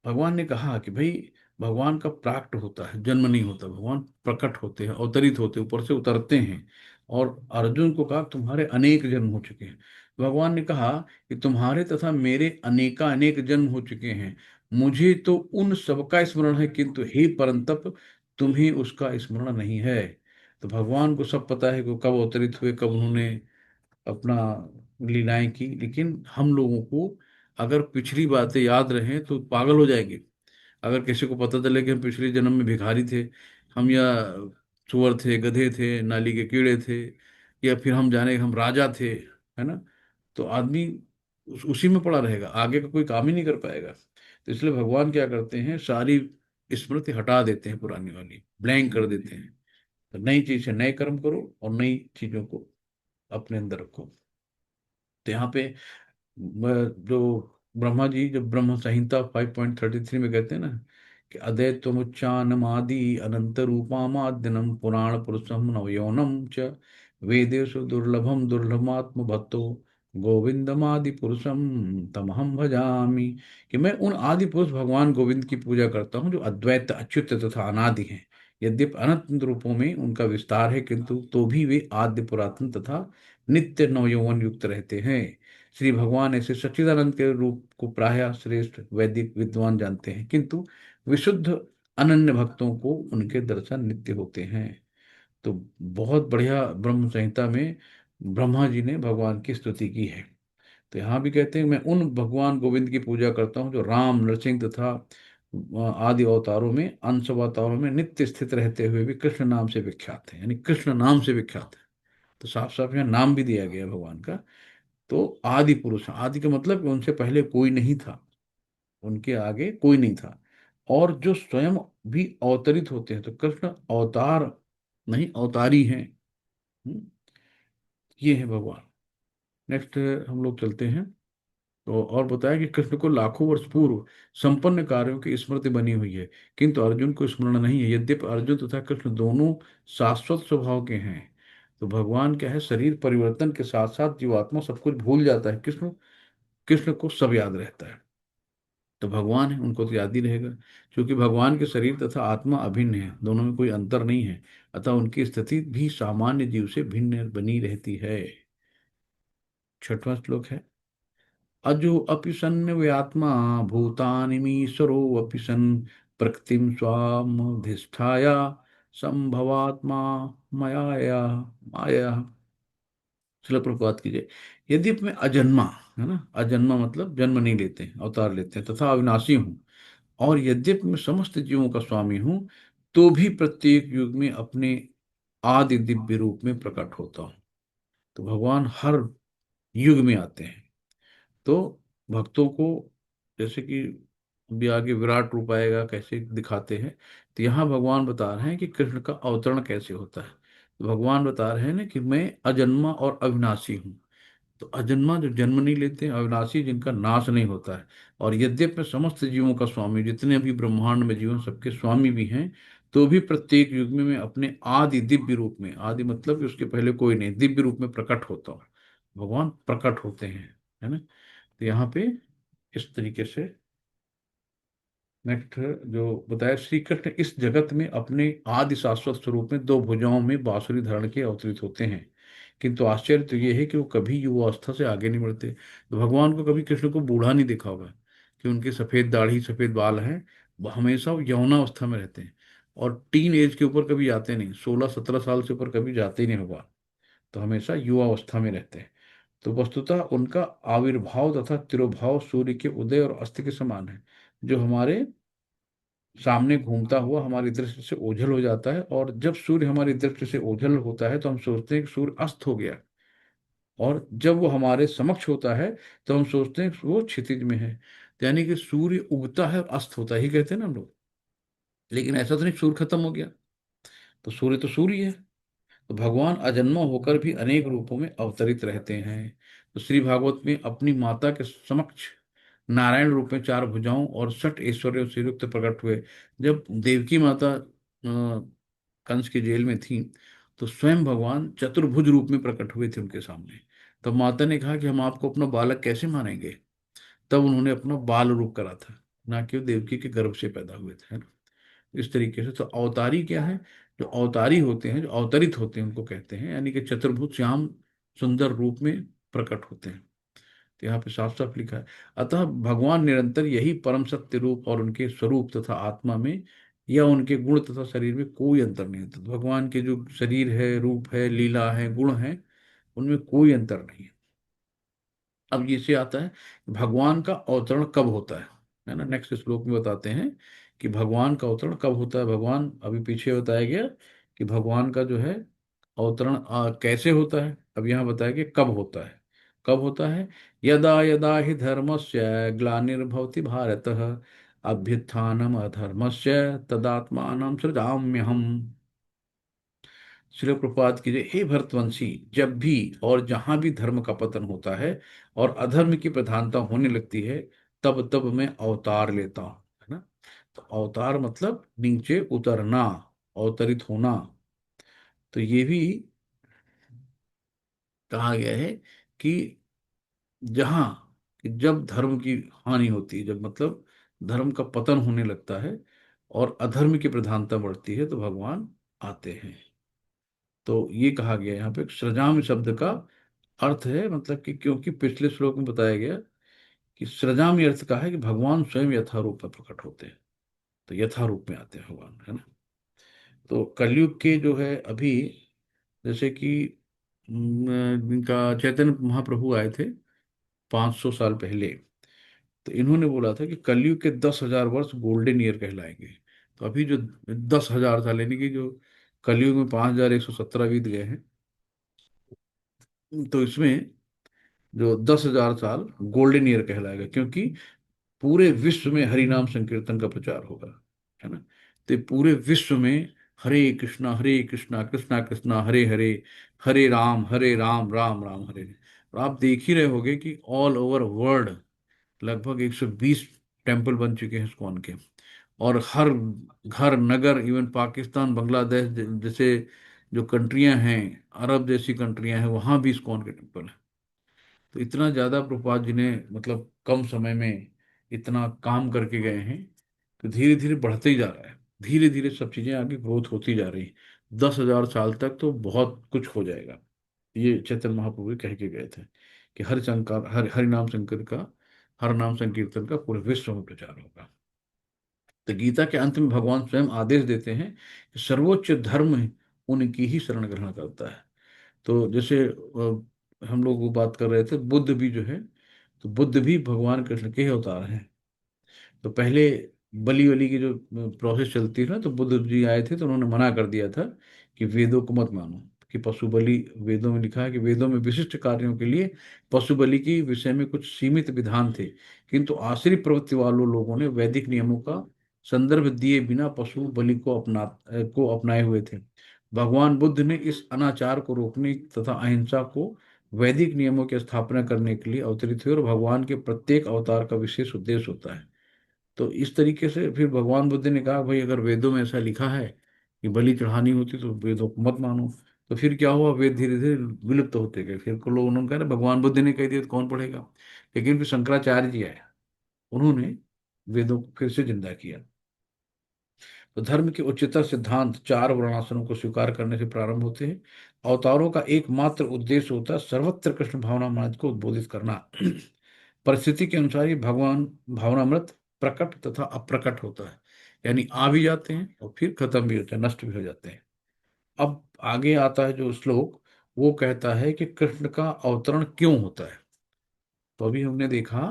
S1: भगवान ने कहा कि भाई भगवान का प्राकट होता है, जन्म नहीं होता, भगवान प्रकट होते हैं, अवतरित होते हैं, ऊपर से उतरते हैं। और अर्जुन को कहा तुम्हारे अनेक जन्म हो चुके हैं। भगवान ने कहा कि तुम्हारे तथा मेरे अनेका अनेक जन्म हो चुके हैं, मुझे तो उन सबका स्मरण है, किंतु हे परंतप तुम्हें उसका स्मरण नहीं है। तो भगवान को सब पता है कि वो कब अवतरित हुए, कब उन्होंने अपना लीलाएं की, लेकिन हम लोगों को अगर पिछली बातें याद रहें तो पागल हो जाएंगे। अगर किसी को पता चले कि हम पिछले जन्म में भिखारी थे, हम या सुअर थे, गधे थे, नाली के कीड़े थे, या फिर हम जाने हम राजा थे, है ना, तो आदमी उसी में पड़ा रहेगा, आगे का कोई काम ही नहीं कर पाएगा। तो इसलिए भगवान क्या करते हैं, सारी स्मृति हटा देते हैं, पुरानी वाली ब्लैंक कर देते हैं। तो नई चीज से नए कर्म करो और नई चीजों को अपने अंदर रखो। तो यहाँ पे जो ब्रह्मा जी जब ब्रह्म संहिता 5.33 में कहते हैं ना कि अद्वैतमुच्चानमादि अनंत रूपामाद्यनम पुराण पुरुषम नवयौनम च वेदेषु दुर्लभम दुर्लभमात्म भक्तो गोविंदमादि पुरुषम तमहम भजामि। कि मैं उन आदि पुरुष भगवान गोविंद की पूजा करता हूँ जो अद्वैत अच्युत तथा अनादि हैं। यद्यपि अनंत रूपों में उनका विस्तार है, किंतु तो भी वे आद्य पुरातन तथा नित्य नवयौवन युक्त रहते हैं। श्री भगवान ऐसे सच्चिदानंद के रूप को प्रायः श्रेष्ठ वैदिक विद्वान जानते हैं, किंतु विशुद्ध अनन्य भक्तों को उनके दर्शन नित्य होते हैं। तो बहुत बढ़िया ब्रह्म संहिता में ब्रह्मा जी ने भगवान की स्तुति की है। तो यहाँ भी कहते हैं मैं उन भगवान गोविंद की पूजा करता हूँ जो राम नरसिंह तथा आदि अवतारों में अंश अवतारों में नित्य स्थित रहते हुए भी कृष्ण नाम से विख्यात है, यानी कृष्ण नाम से विख्यात है। तो साफ साफ यहाँ नाम भी दिया गया है भगवान का। तो आदि पुरुष, आदि का मतलब कि उनसे पहले कोई नहीं था, उनके आगे कोई नहीं था। और जो स्वयं भी अवतरित होते हैं, तो कृष्ण अवतार नहीं अवतारी हैं। हम्म, ये है भगवान। नेक्स्ट हम लोग चलते हैं। तो और बताया कि कृष्ण को लाखों वर्ष पूर्व संपन्न कार्यों की स्मृति बनी हुई है, किंतु अर्जुन को स्मरण नहीं है। यद्यपि अर्जुन तथा कृष्ण दोनों शाश्वत स्वभाव के हैं। तो भगवान क्या है, शरीर परिवर्तन के साथ साथ जीवात्मा सब कुछ भूल जाता है, कृष्ण कृष्ण को सब याद रहता है। तो भगवान है, उनको तो याद ही रहेगा। क्योंकि भगवान के शरीर तथा आत्मा अभिन्न है, दोनों में कोई अंतर नहीं है। अतः उनकी स्थिति भी सामान्य जीव से भिन्न बनी रहती है। छठवां श्लोक है, अजो अपि सन् व्यात्मा भूतानि मीश्वरो अपि सन् प्रकृतिं स्वामधिष्ठाय संभवात्मा माया माया। चलो प्रभुपात कीजिए। यदि मैं अजन्मा, है ना, अजन्मा मतलब जन्म नहीं लेते हैं, अवतार लेते हैं, तथा अविनाशी हूँ, और यद्यपि मैं समस्त जीवों का स्वामी हूँ, तो भी प्रत्येक युग में अपने आदि दिव्य रूप में प्रकट होता हूँ। तो भगवान हर युग में आते हैं। तो भक्तों को, जैसे कि अभी आगे विराट रूप आएगा कैसे दिखाते हैं, तो यहाँ भगवान बता रहे हैं कि कृष्ण का अवतरण कैसे होता है। तो भगवान बता रहे हैं ना कि मैं अजन्मा और अविनाशी हूँ। तो अजन्मा जो जन्म नहीं लेते हैं, अविनाशी जिनका नाश नहीं होता है, और यद्यपि मैं समस्त जीवों का स्वामी, जितने भी ब्रह्मांड में जीवन सबके स्वामी भी हैं, तो भी प्रत्येक युग में मैं अपने आदि दिव्य रूप में, आदि मतलब कि उसके पहले कोई नहीं, दिव्य रूप में प्रकट होता हूँ। भगवान प्रकट होते हैं, है ना। तो यहाँ पे इस तरीके से नेक्स्ट जो बताया, श्री कृष्ण इस जगत में अपने आदि शाश्वत स्वरूप में दो भुजाओं में बांसुरी धारण के अवतरित होते हैं। किंतु आश्चर्य तो ये है कि वो कभी युवावस्था से आगे नहीं बढ़ते। तो भगवान को कभी कृष्ण को बूढ़ा नहीं देखा होगा, कि उनकी सफेद दाढ़ी सफेद बाल हैं, वो हमेशा वो यौवनावस्था में रहते हैं। और टीन एज के ऊपर कभी जाते नहीं, 16-17 साल से ऊपर कभी जाते ही नहीं होगा। तो हमेशा युवावस्था में रहते हैं। तो वस्तुतः उनका आविर्भाव तथा तिरोभाव सूर्य के उदय और अस्त के समान है, जो हमारे सामने घूमता हुआ हमारी दृष्टि से ओझल हो जाता है। और जब सूर्य हमारी दृष्टि से ओझल होता है तो हम सोचते हैं कि सूर्य अस्त हो गया, और जब वो हमारे समक्ष होता है तो हम सोचते हैं कि वो क्षितिज में है। तो यानी कि सूर्य उगता है और अस्त होता है ही कहते हैं ना हम लोग। लेकिन ऐसा तो नहीं सूर्य खत्म हो गया, तो सूर्य है। तो भगवान अजन्मा होकर भी अनेक रूपों में अवतरित रहते हैं। तो श्री भागवत में अपनी माता के समक्ष नारायण रूप में चार भुजाओं और षट ऐश्वर्यों से युक्त प्रकट हुए। जब देवकी माता कंस की जेल में थी, तो स्वयं भगवान चतुर्भुज रूप में प्रकट हुए थे उनके सामने। तब माता ने कहा कि हम आपको अपना बालक कैसे मानेंगे। तब उन्होंने अपना बाल रूप करा था, ना कि वो देवकी के गर्भ से पैदा हुए थे, है ना। इस तरीके से तो अवतारी क्या है, जो अवतारी होते हैं, जो अवतरित होते हैं उनको कहते हैं, यानी कि चतुर्भुज श्याम सुंदर रूप में प्रकट होते हैं। तो यहाँ पे साफ साफ लिखा है। अतः भगवान निरंतर यही परम सत्य रूप और उनके स्वरूप तथा आत्मा में या उनके गुण तथा शरीर में कोई अंतर नहीं होता। तो भगवान के जो शरीर है, रूप है, लीला है, गुण है, उनमें कोई अंतर नहीं है। अब ये से आता है भगवान का अवतरण कब होता है ना। नेक्स्ट श्लोक में बताते हैं कि भगवान का अवतरण कब होता है। भगवान अभी पीछे बताया गया कि भगवान का जो है अवतरण कैसे होता है। अब यहाँ बताया कि कब होता है। कब होता है, यदा यदा ही धर्मस्य ग्लानिर्भवति भारत अभ्युत्थानम अधर्मस्य तदात्मानं सृजाम्यहम्। श्री प्रपात की जय। हे भरतवंशी, जब भी और जहां भी धर्म का पतन होता है और अधर्म की प्रधानता होने लगती है, तब तब मैं अवतार लेता हूं, है ना। तो अवतार मतलब नीचे उतरना, अवतरित होना। तो ये भी कहा गया है कि जहां, कि जब धर्म की हानि होती है, जब मतलब धर्म का पतन होने लगता है और अधर्म की प्रधानता बढ़ती है, तो भगवान आते हैं। तो ये कहा गया यहाँ पे सृजाम शब्द का अर्थ है, मतलब कि क्योंकि पिछले श्लोक में बताया गया कि सृजामी अर्थ का है कि भगवान स्वयं यथारूप में प्रकट होते हैं, तो यथारूप में आते हैं भगवान, है ना। तो कलयुग के जो है अभी, जैसे कि इनका चैतन्य महाप्रभु आए थे 500 साल पहले, तो इन्होंने बोला था कि कलयुग के 10,000 वर्ष गोल्डन ईयर कहलाएंगे। तो अभी जो 10,000 साल, यानी कि जो कलयुग में 5,117 बीत गए हैं, तो इसमें जो 10,000 साल गोल्डन ईयर कहलाएगा, क्योंकि पूरे विश्व में हरि नाम संकीर्तन का प्रचार होगा, है ना। तो पूरे विश्व में हरे कृष्णा कृष्णा कृष्णा हरे हरे, हरे राम राम राम हरे हरे। और आप देख ही रहे होगे कि ऑल ओवर वर्ल्ड लगभग 120 टेम्पल बन चुके हैं इस्कॉन के। और हर घर नगर, इवन पाकिस्तान, बांग्लादेश जैसे जो कंट्रियां हैं, अरब जैसी कंट्रियां हैं, वहां भी इस्कॉन के टेम्पल हैं। तो इतना ज्यादा प्रभुपाद जी ने मतलब कम समय में इतना काम करके गए हैं, तो धीरे धीरे बढ़ते ही जा रहा है, धीरे धीरे सब चीजें आगे ग्रोथ होती जा रही है। 10,000 साल तक तो बहुत कुछ हो जाएगा। ये चैतन्य महाप्रभु कह के गए थे कि हर शंकर, हरि नाम शंकर का, हर नाम संकीर्तन का पूरे विश्व में प्रचार होगा। तो गीता के अंत में भगवान स्वयं आदेश देते हैं कि सर्वोच्च धर्म उनकी ही शरण ग्रहण करता है। तो जैसे हम लोग वो बात कर रहे थे, बुद्ध भी जो है, तो बुद्ध भी भगवान कृष्ण के ही अवतार हैं। तो पहले बलि वली की जो प्रोसेस चलती है ना, तो बुद्ध जी आए थे तो उन्होंने मना कर दिया था कि वेदों को मत मानो, कि पशु बलि, वेदों में लिखा है कि वेदों में विशिष्ट कार्यों के लिए पशु बलि के विषय में कुछ सीमित विधान थे, किंतु आश्रित प्रवृत्ति वालों लोगों ने वैदिक नियमों का संदर्भ दिए बिना पशु बलि को अपनाए हुए थे। भगवान बुद्ध ने इस अनाचार को रोकने तथा अहिंसा को वैदिक नियमों की स्थापना करने के लिए अवतरित हुए, और भगवान के प्रत्येक अवतार का विशेष उद्देश्य होता है। तो इस तरीके से फिर भगवान बुद्ध ने कहा, भाई अगर वेदों में ऐसा लिखा है कि बलि चढ़ानी होती, तो वेदों को मत मानो। तो फिर क्या हुआ, वेद धीरे धीरे विलुप्त होते गए। फिर को लोग, उन्होंने कहा ना, भगवान बुद्ध ने कह दिया तो कौन पढ़ेगा। लेकिन फिर शंकराचार्य जी आए, उन्होंने वेदों को फिर से जिंदा किया। तो धर्म के उच्चतर सिद्धांत चार वर्णाश्रमों को स्वीकार करने से प्रारंभ होते हैं। अवतारों का एकमात्र उद्देश्य होता है सर्वत्र कृष्ण भावना मार्ग को उद्बोधित करना। परिस्थिति के अनुसार ही भगवान भावनामृत प्रकट तथा अप्रकट होता है, यानी आ भी जाते हैं और फिर खत्म भी होते हैं, नष्ट भी हो जाते हैं। अब आगे आता है जो श्लोक, वो कहता है कि कृष्ण का अवतरण क्यों होता है। तो अभी हमने देखा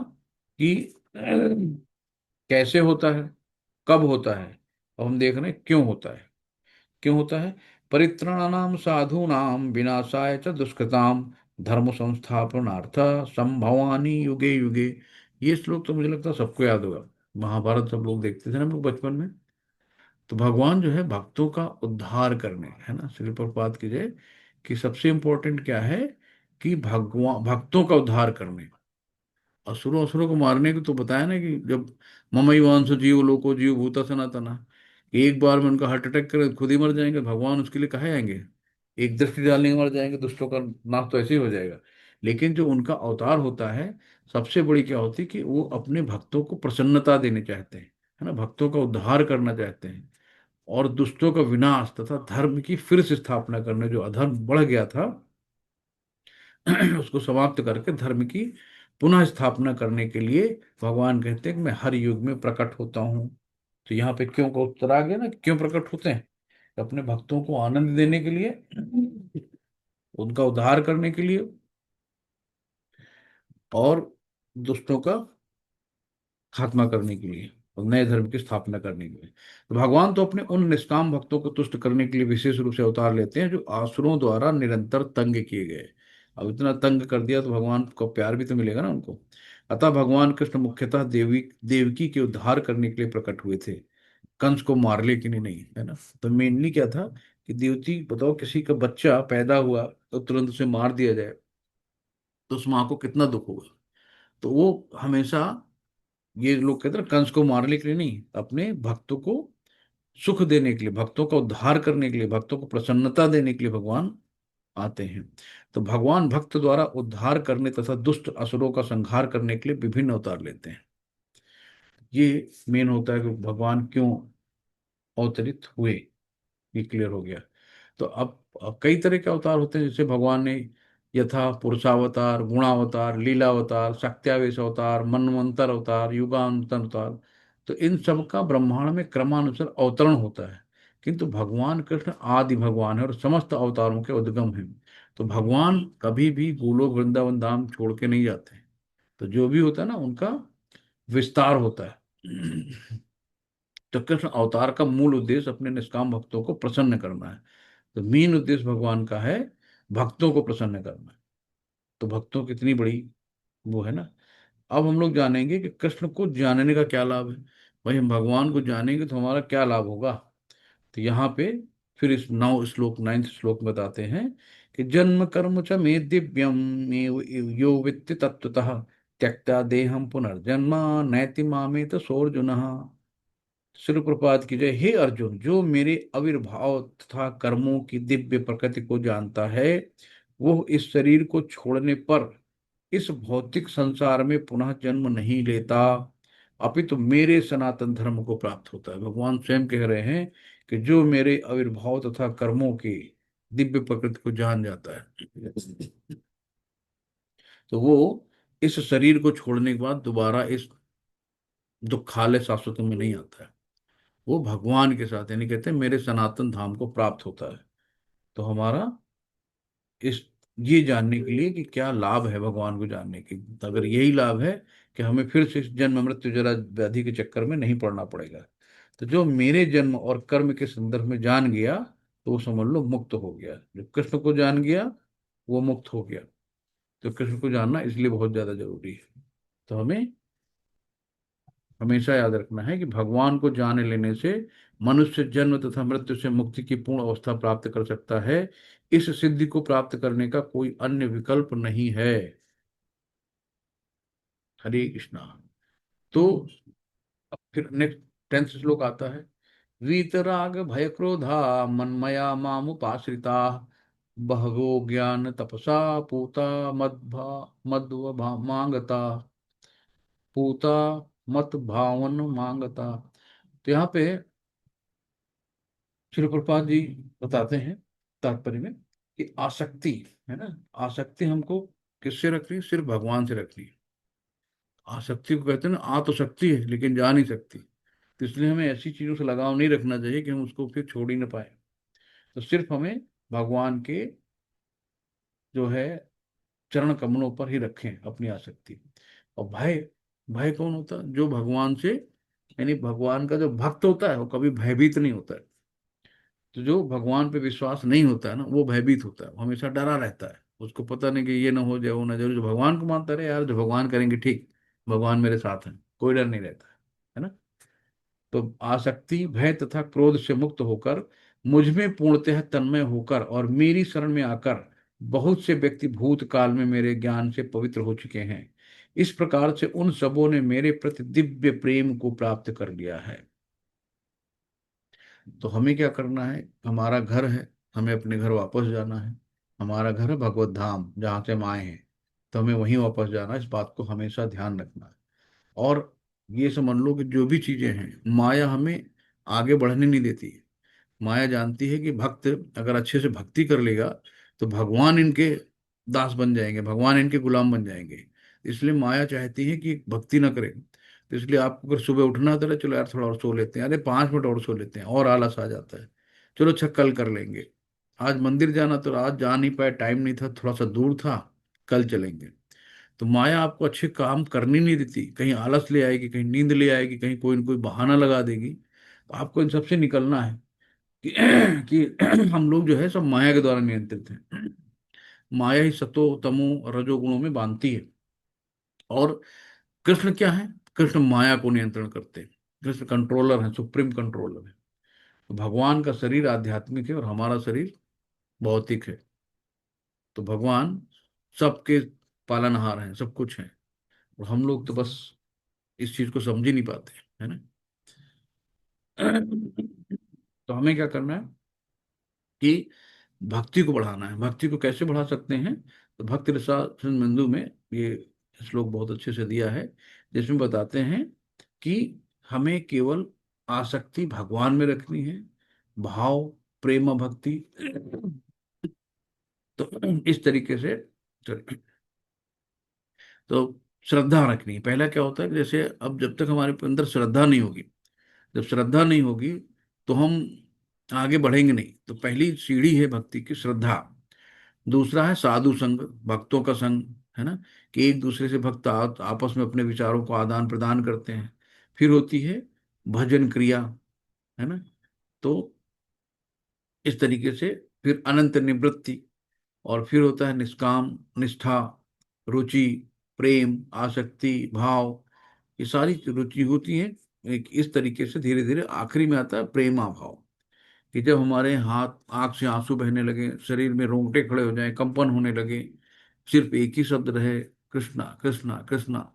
S1: कि कैसे होता है, कब होता है, अब हम देख रहे हैं क्यों होता है। क्यों होता है? परित्राणाम साधूनाम विनाशाय च दुष्कृताम धर्म संस्थापनार्थ संभवानी युगे युगे। ये श्लोक तो मुझे लगता है सबको याद होगा, महाभारत सब लोग देखते थे ना हम लोग बचपन में। तो भगवान जो है भक्तों का उद्धार करने, है ना, श्री प्रभुपाद की जय, कि सबसे इंपॉर्टेंट क्या है, कि भगवान भक्तों का उद्धार करने। असुरों असुरों को मारने को तो बताया ना, कि जब ममई वांस जीव लोको जीव भूता सनातना, एक बार में उनका हार्ट अटैक करे खुद ही मर जाएंगे, भगवान उसके लिए कहे आएंगे। एक दृष्टि डालने में मर जाएंगे, दुष्टों का नाश तो ऐसे ही हो जाएगा। लेकिन जो उनका अवतार होता है, सबसे बड़ी क्या होती है कि वो अपने भक्तों को प्रसन्नता देने चाहते हैं, है ना, भक्तों का उद्धार करना चाहते हैं, और दुष्टों का विनाश तथा धर्म की फिर से स्थापना करने, जो अधर्म बढ़ गया था उसको समाप्त करके धर्म की पुनः स्थापना करने के लिए भगवान कहते हैं कि मैं हर युग में प्रकट होता हूँ। तो यहाँ पे क्यों का उत्तर आ गया ना, क्यों प्रकट होते हैं, अपने भक्तों को आनंद देने के लिए, उनका उद्धार करने के लिए, और दुष्टों का खात्मा करने के लिए, और नए धर्म की स्थापना करने के लिए। तो भगवान तो अपने उन निष्काम भक्तों को तुष्ट करने के लिए विशेष रूप से अवतार लेते हैं, जो आसुरों द्वारा निरंतर तंग किए गए। अब इतना तंग कर दिया तो भगवान को प्यार भी तो मिलेगा ना उनको। अतः भगवान कृष्ण मुख्यतः देवकी के उद्धार करने के लिए प्रकट हुए थे, कंस को मारने के लिए नहीं, है ना। तो मेनली क्या था कि देवती, बताओ किसी का बच्चा पैदा हुआ तो तुरंत उसे मार दिया जाए, तो उस माँ को कितना दुख होगा। तो वो हमेशा ये लोग कहते हैं ना, कंस को मारने के लिए नहीं, अपने भक्तों को सुख देने के लिए, भक्तों का उद्धार करने के लिए, भक्तों को प्रसन्नता देने के लिए भगवान आते हैं। तो भगवान भक्त द्वारा उद्धार करने तथा दुष्ट असुरों का संहार करने के लिए विभिन्न अवतार लेते हैं। ये मेन होता है कि भगवान क्यों अवतरित हुए, ये क्लियर हो गया। तो अब कई तरह के अवतार होते हैं, जैसे भगवान ने यथा पुरुषावतार, गुणावतार, लीलावतार, शक्त्यावेश अवतार, मनवंतर अवतार, युगांतर अवतार। तो इन सब का ब्रह्मांड में क्रमानुसार अवतरण होता है। किंतु भगवान कृष्ण आदि भगवान है और समस्त अवतारों के उद्गम है। तो भगवान कभी भी गोलोक वृंदावन धाम छोड़ के नहीं जाते हैं। तो जो भी होता है ना, उनका विस्तार होता है। तो कृष्ण अवतार का मूल उद्देश्य अपने निष्काम भक्तों को प्रसन्न करना है। तो मेन उद्देश्य भगवान का है भक्तों को प्रसन्न करना। तो भक्तों की इतनी बड़ी वो है ना। अब हम लोग जानेंगे कि कृष्ण को जानने का क्या लाभ है। भाई हम भगवान को जानेंगे तो हमारा क्या लाभ होगा। तो यहाँ पे फिर इस 9th श्लोक बताते हैं कि जन्म कर्म च मे दिव्यम मे यो वित्ति तत्वतः त्यक्ता देहम पुनर्जन्म नैति मामे तो सोर्जुन। शिल प्रपात की जय। हे अर्जुन, जो मेरे आविर्भाव तथा कर्मों की दिव्य प्रकृति को जानता है, वो इस शरीर को छोड़ने पर इस भौतिक संसार में पुनः जन्म नहीं लेता, अपितु मेरे सनातन धर्म को प्राप्त होता है। भगवान स्वयं कह रहे हैं कि जो मेरे आविर्भाव तथा कर्मों की दिव्य प्रकृति को जान जाता है, तो वो इस शरीर को छोड़ने के बाद दोबारा इस दुखालय शाश्वत में नहीं आता है। वो भगवान के साथ, यानी कहते हैं मेरे सनातन धाम को प्राप्त होता है। तो हमारा इस ये जानने के लिए कि क्या लाभ है भगवान को जानने की, तो अगर यही लाभ है कि हमें फिर से इस जन्म मृत्यु जरा व्याधि के चक्कर में नहीं पड़ना पड़ेगा। तो जो मेरे जन्म और कर्म के संदर्भ में जान गया, तो वो समझ लो मुक्त हो गया। जो कृष्ण को जान गया वो मुक्त हो गया। तो कृष्ण को जानना इसलिए बहुत ज्यादा जरूरी है। तो हमें हमेशा याद रखना है कि भगवान को जान लेने से मनुष्य जन्म तथा मृत्यु से मुक्ति की पूर्ण अवस्था प्राप्त कर सकता है। इस सिद्धि को प्राप्त करने का कोई अन्य विकल्प नहीं है। हरे कृष्णा। तो अब फिर नेक्स्ट 10th श्लोक आता है। वीतराग भय क्रोधा मन्मया मामुपाश्रिता बहवो ज्ञान तपसा पूता मध्व मांगता पूता मत भावन मांगता। तो यहाँ पे श्री प्रभुपाद जी बताते हैं तात्पर्य में कि आसक्ति है ना, आसक्ति हमको किससे रखनी है? सिर्फ भगवान से रखनी है। आसक्ति को कहते हैं ना, आ तो सकती है लेकिन जा नहीं सकती। तो इसलिए हमें ऐसी चीजों से लगाव नहीं रखना चाहिए कि हम उसको फिर छोड़ ही ना पाए। तो सिर्फ हमें भगवान के जो है चरण कमलों पर ही रखें अपनी आसक्ति। और भय, भय कौन होता है? जो भगवान से, यानी भगवान का जो भक्त होता है वो कभी भयभीत नहीं होता है। तो जो भगवान पे विश्वास नहीं होता है ना, वो भयभीत होता है, वो हमेशा डरा रहता है। उसको पता नहीं कि ये ना हो जाए, वो ना जाए। जो भगवान को मानता रहे, यार जो भगवान करेंगे ठीक, भगवान मेरे साथ हैं, कोई डर नहीं रहता है ना। तो आसक्ति, भय तथा क्रोध से मुक्त होकर मुझ में पूर्णतः तन्मय होकर और मेरी शरण में आकर बहुत से व्यक्ति भूतकाल में मेरे ज्ञान से पवित्र हो चुके हैं। इस प्रकार से उन सबों ने मेरे प्रति दिव्य प्रेम को प्राप्त कर लिया है। तो हमें क्या करना है? हमारा घर है, हमें अपने घर वापस जाना है। हमारा घर है भगवत धाम, जहाँ से हम आए हैं। तो हमें वहीं वापस जाना है, इस बात को हमेशा ध्यान रखना है। और ये समझ लो कि जो भी चीजें हैं, माया हमें आगे बढ़ने नहीं देती। माया जानती है कि भक्त अगर अच्छे से भक्ति कर लेगा तो भगवान इनके दास बन जाएंगे, भगवान इनके गुलाम बन जाएंगे। इसलिए माया चाहती है कि भक्ति ना करे। तो इसलिए आपको अगर सुबह उठना था, चलो यार थोड़ा और सो लेते हैं, अरे 5 मिनट और सो लेते हैं, और आलस आ जाता है। चलो अच्छा कल कर लेंगे। आज मंदिर जाना तो आज जा नहीं पाए, टाइम नहीं था, थोड़ा सा दूर था, कल चलेंगे। तो माया आपको अच्छे काम करने नहीं देती, कहीं आलस ले आएगी, कहीं नींद ले आएगी, कहीं कोई न कोई बहाना लगा देगी। तो आपको इन सबसे निकलना है कि, कि हम लोग जो है सब माया के द्वारा नियंत्रित हैं। माया ही सतो तमो रजोगुणों में बांधती है। और कृष्ण क्या है? कृष्ण माया को नियंत्रण करते हैं। कृष्ण कंट्रोलर है, सुप्रीम कंट्रोलर है। तो भगवान का शरीर आध्यात्मिक है और हमारा शरीर भौतिक है। तो भगवान सबके पालनहार हैं, सब कुछ हैं। और हम लोग तो बस इस चीज को समझ ही नहीं पाते, है ना। तो हमें क्या करना है कि भक्ति को बढ़ाना है। भक्ति को कैसे बढ़ा सकते हैं? तो भक्ति रसा सिंधु में ये श्लोक बहुत अच्छे से दिया है, जिसमें बताते हैं कि हमें केवल आसक्ति भगवान में रखनी है, भाव, प्रेम, भक्ति। तो इस तरीके से, तो श्रद्धा रखनी है। पहला क्या होता है कि जैसे अब जब तक हमारे अंदर श्रद्धा नहीं होगी, जब श्रद्धा नहीं होगी तो हम आगे बढ़ेंगे नहीं। तो पहली सीढ़ी है भक्ति की श्रद्धा। दूसरा है साधु संग, भक्तों का संग, है ना, कि एक दूसरे से भक्त आपस में अपने विचारों को आदान प्रदान करते हैं। फिर होती है भजन क्रिया, है ना। तो इस तरीके से फिर अनंत निवृत्ति, और फिर होता है निष्काम, निष्ठा, रुचि, प्रेम, आसक्ति, भाव। ये सारी रुचि होती है। एक इस तरीके से धीरे धीरे आखिरी में आता है प्रेमा भाव, कि जब हमारे हाथ आंख से आंसू बहने लगे, शरीर में रोंगटे खड़े हो जाए, कंपन होने लगे, सिर्फ एक ही शब्द रहे, कृष्णा कृष्णा कृष्णा,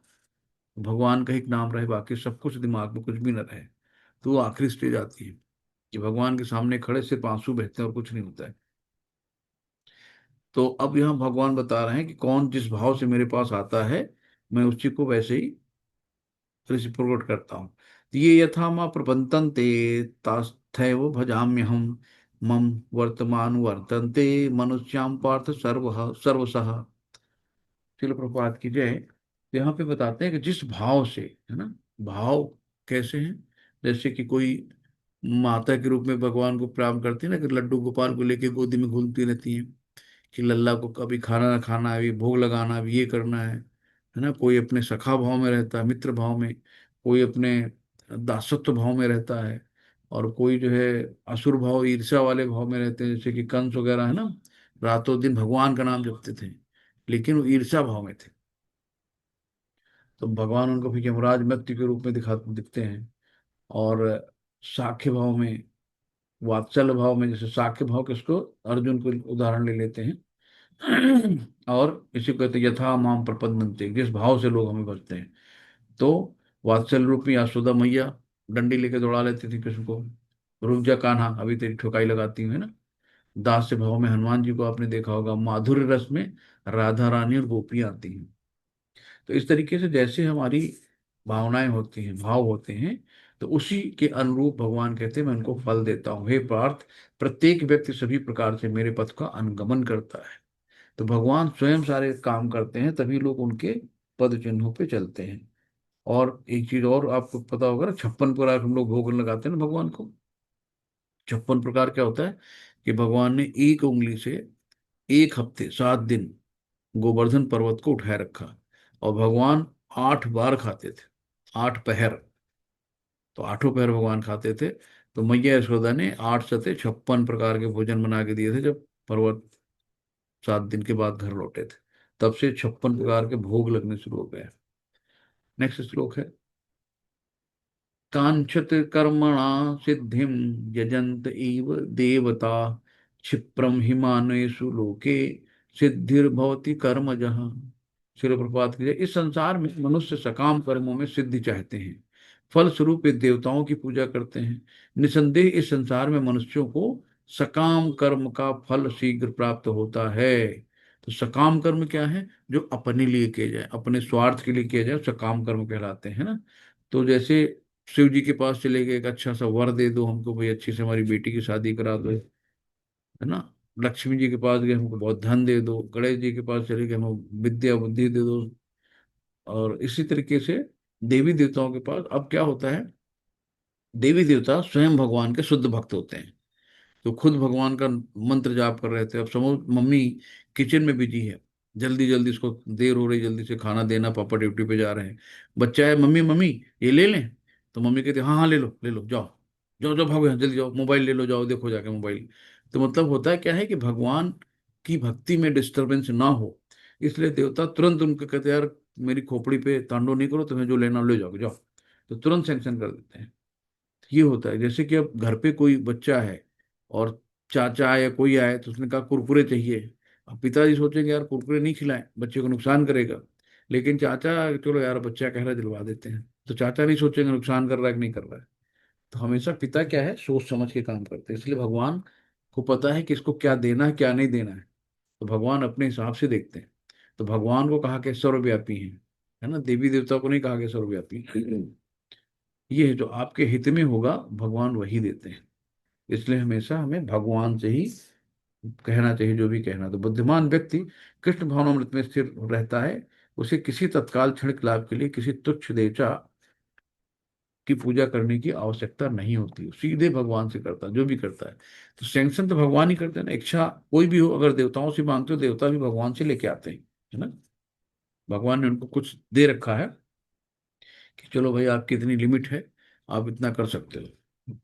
S1: भगवान का एक नाम रहे, बाकी सब कुछ दिमाग में कुछ भी न रहे, तो वो आखिरी स्टेज आती है कि भगवान के सामने खड़े सिर्फ आंसू बहते हैं और कुछ नहीं होता है। तो अब यहाँ भगवान बता रहे हैं कि कौन जिस भाव से मेरे पास आता है, मैं उसी को वैसे ही रिसिप्रोकेट करता हूँ। ये यथा माँ प्रपंतन्ते तास्थैव भजाम्य हम, मम वर्तमान वर्तन्ते मनुष्याम पार्थ सर्वसः। शिल प्रपात की जय। तो यहाँ पे बताते हैं कि जिस भाव से, है ना, भाव कैसे हैं, जैसे कि कोई माता के रूप में भगवान को प्राप्त करती है ना, कि लड्डू गोपाल को लेके गोदी में घूमती रहती है, कि लल्ला को कभी खाना ना खाना है, अभी भोग लगाना है, अभी ये करना है ना। कोई अपने सखा भाव में रहता है, मित्र भाव में, कोई अपने दासत्व भाव में रहता है, और कोई जो है असुर भाव, ईर्ष्या वाले भाव में रहते हैं, जैसे कि कंस वगैरह, है ना, रातों दिन भगवान का नाम जपते थे, लेकिन वो ईर्ष्या भाव में थे। तो भगवान उनको फिर यमराज मृत्यु के रूप में दिखते हैं। और साख्य भाव में, वात्सल्य भाव में, जैसे साख्य भाव किसको, अर्जुन को उदाहरण ले लेते हैं। और इसी को कहते हैं यथा माम प्रपद्यन्ते, जिस भाव से लोग हमें भजते हैं। तो वात्सल्य रूपी यशोदा मैया डंडी लेके दौड़ा लेती थी कृष्ण को, रुक जा कान्हा अभी तेरी ठुकाई लगाती हूँ, है ना। दास्य भाव में हनुमान जी को आपने देखा होगा, माधुर्य रस में राधा रानी और गोपियां आती हैं। तो इस तरीके से जैसे हमारी भावनाएं होती हैं, भाव होते हैं, तो उसी के अनुरूप भगवान कहते हैं मैं उनको फल देता हूँ। हे पार्थ, प्रत्येक व्यक्ति सभी प्रकार से मेरे पथ का अनुगमन करता है। तो भगवान स्वयं सारे काम करते हैं, तभी लोग उनके पद चिन्हों पे चलते हैं। और एक चीज और आपको पता होगा ना, 56 प्रकार हम लोग भोग लगाते हैं ना भगवान को। 56 प्रकार क्या होता है कि भगवान ने एक उंगली से 1 हफ्ते 7 दिन गोवर्धन पर्वत को उठाए रखा, और भगवान 8 बार खाते थे, 8 पहर। तो आठों पहर भगवान खाते थे। तो मैया यशोदा ने 8 सते 56 प्रकार के भोजन बना के दिए थे, जब पर्वत 7 दिन के बाद घर लौटे थे। तब से 56 प्रकार के भोग लगने शुरू हो गए। नेक्स्ट श्लोक है, कांक्षत कर्मणा सिद्धिम यजंत इव देवता, क्षिप्रम हिमानयेषु लोके सिद्धिर्भवति कर्मजः। शिल प्रपात की जय। इस संसार में मनुष्य सकाम कर्मों में सिद्धि चाहते हैं, फल स्वरूप वे देवताओं की पूजा करते हैं। निसंदेह इस संसार में मनुष्यों को सकाम कर्म का फल शीघ्र प्राप्त होता है। तो सकाम कर्म क्या है? जो अपने लिए किए जाए, अपने स्वार्थ के लिए किया जाए, सकाम कर्म कहलाते हैं ना। तो जैसे शिव जी के पास चले गए, एक अच्छा सा वर दे दो हमको भाई, अच्छी से हमारी बेटी की शादी करा दो, है ना। लक्ष्मी जी के पास गए, हमको बहुत धन दे दो। गणेश जी के पास चले गए, हमको विद्या बुद्धि दे दो। और इसी तरीके से देवी देवताओं के पास अब क्या होता है, देवी देवता स्वयं भगवान के शुद्ध भक्त होते हैं। तो खुद भगवान का मंत्र जाप कर रहे थे, अब समझ मम्मी किचन में बिजी है, जल्दी जल्दी इसको देर हो रही, जल्दी से खाना देना, पापा ड्यूटी पे जा रहे हैं। बच्चा है, मम्मी मम्मी ये ले लें? तो मम्मी कहती है हाँ हाँ ले लो जाओ, जाओ जाओ भागो यहाँ, जल्दी जाओ, मोबाइल ले लो, जाओ देखो जाके मोबाइल। तो मतलब होता है क्या है कि भगवान की भक्ति में डिस्टरबेंस ना हो, इसलिए देवता तुरंत उनको कहते हैं यार मेरी खोपड़ी पे तांडव नहीं करो, तुम्हें जो लेना ले जाओ जाओ। तो तुरंत सैंक्शन कर देते हैं। ये होता है जैसे कि अब घर पे कोई बच्चा है, और चाचा या कोई आए तो उसने कहा कुरकुरे चाहिए। अब पिताजी सोचेंगे यार कुरकुरे नहीं खिलाएं, बच्चे को नुकसान करेगा, लेकिन चाचा चलो यार बच्चा कह रहा है दिलवा देते हैं, तो चाचा नहीं सोचेंगे नुकसान कर रहा है कि नहीं कर रहा है। तो हमेशा पिता क्या है, सोच समझ के काम करते हैं, इसलिए भगवान को पता है कि इसको क्या देना है क्या नहीं देना है। तो भगवान अपने हिसाब से देखते हैं। तो भगवान को कहा कि सर्वव्यापी है ना, देवी देवता को नहीं कहा कि सर्वव्यापी। ये जो आपके हित में होगा भगवान वही देते हैं। इसलिए हमेशा हमें भगवान से ही कहना चाहिए जो भी कहना। तो बुद्धिमान व्यक्ति कृष्ण भावनामृत में स्थिर रहता है। उसे किसी तत्काल क्षणिक लाभ के लिए किसी तुच्छ देवता की पूजा करने की आवश्यकता नहीं होती, वो सीधे भगवान से करता है जो भी करता है। तो सैंक्शन तो भगवान ही करते हैं ना, इच्छा कोई भी हो अगर देवताओं से मांगते हो देवता भी भगवान से लेके आते हैं, है ना। भगवान ने उनको कुछ दे रखा है कि चलो भाई आपकी इतनी लिमिट है, आप इतना कर सकते हो।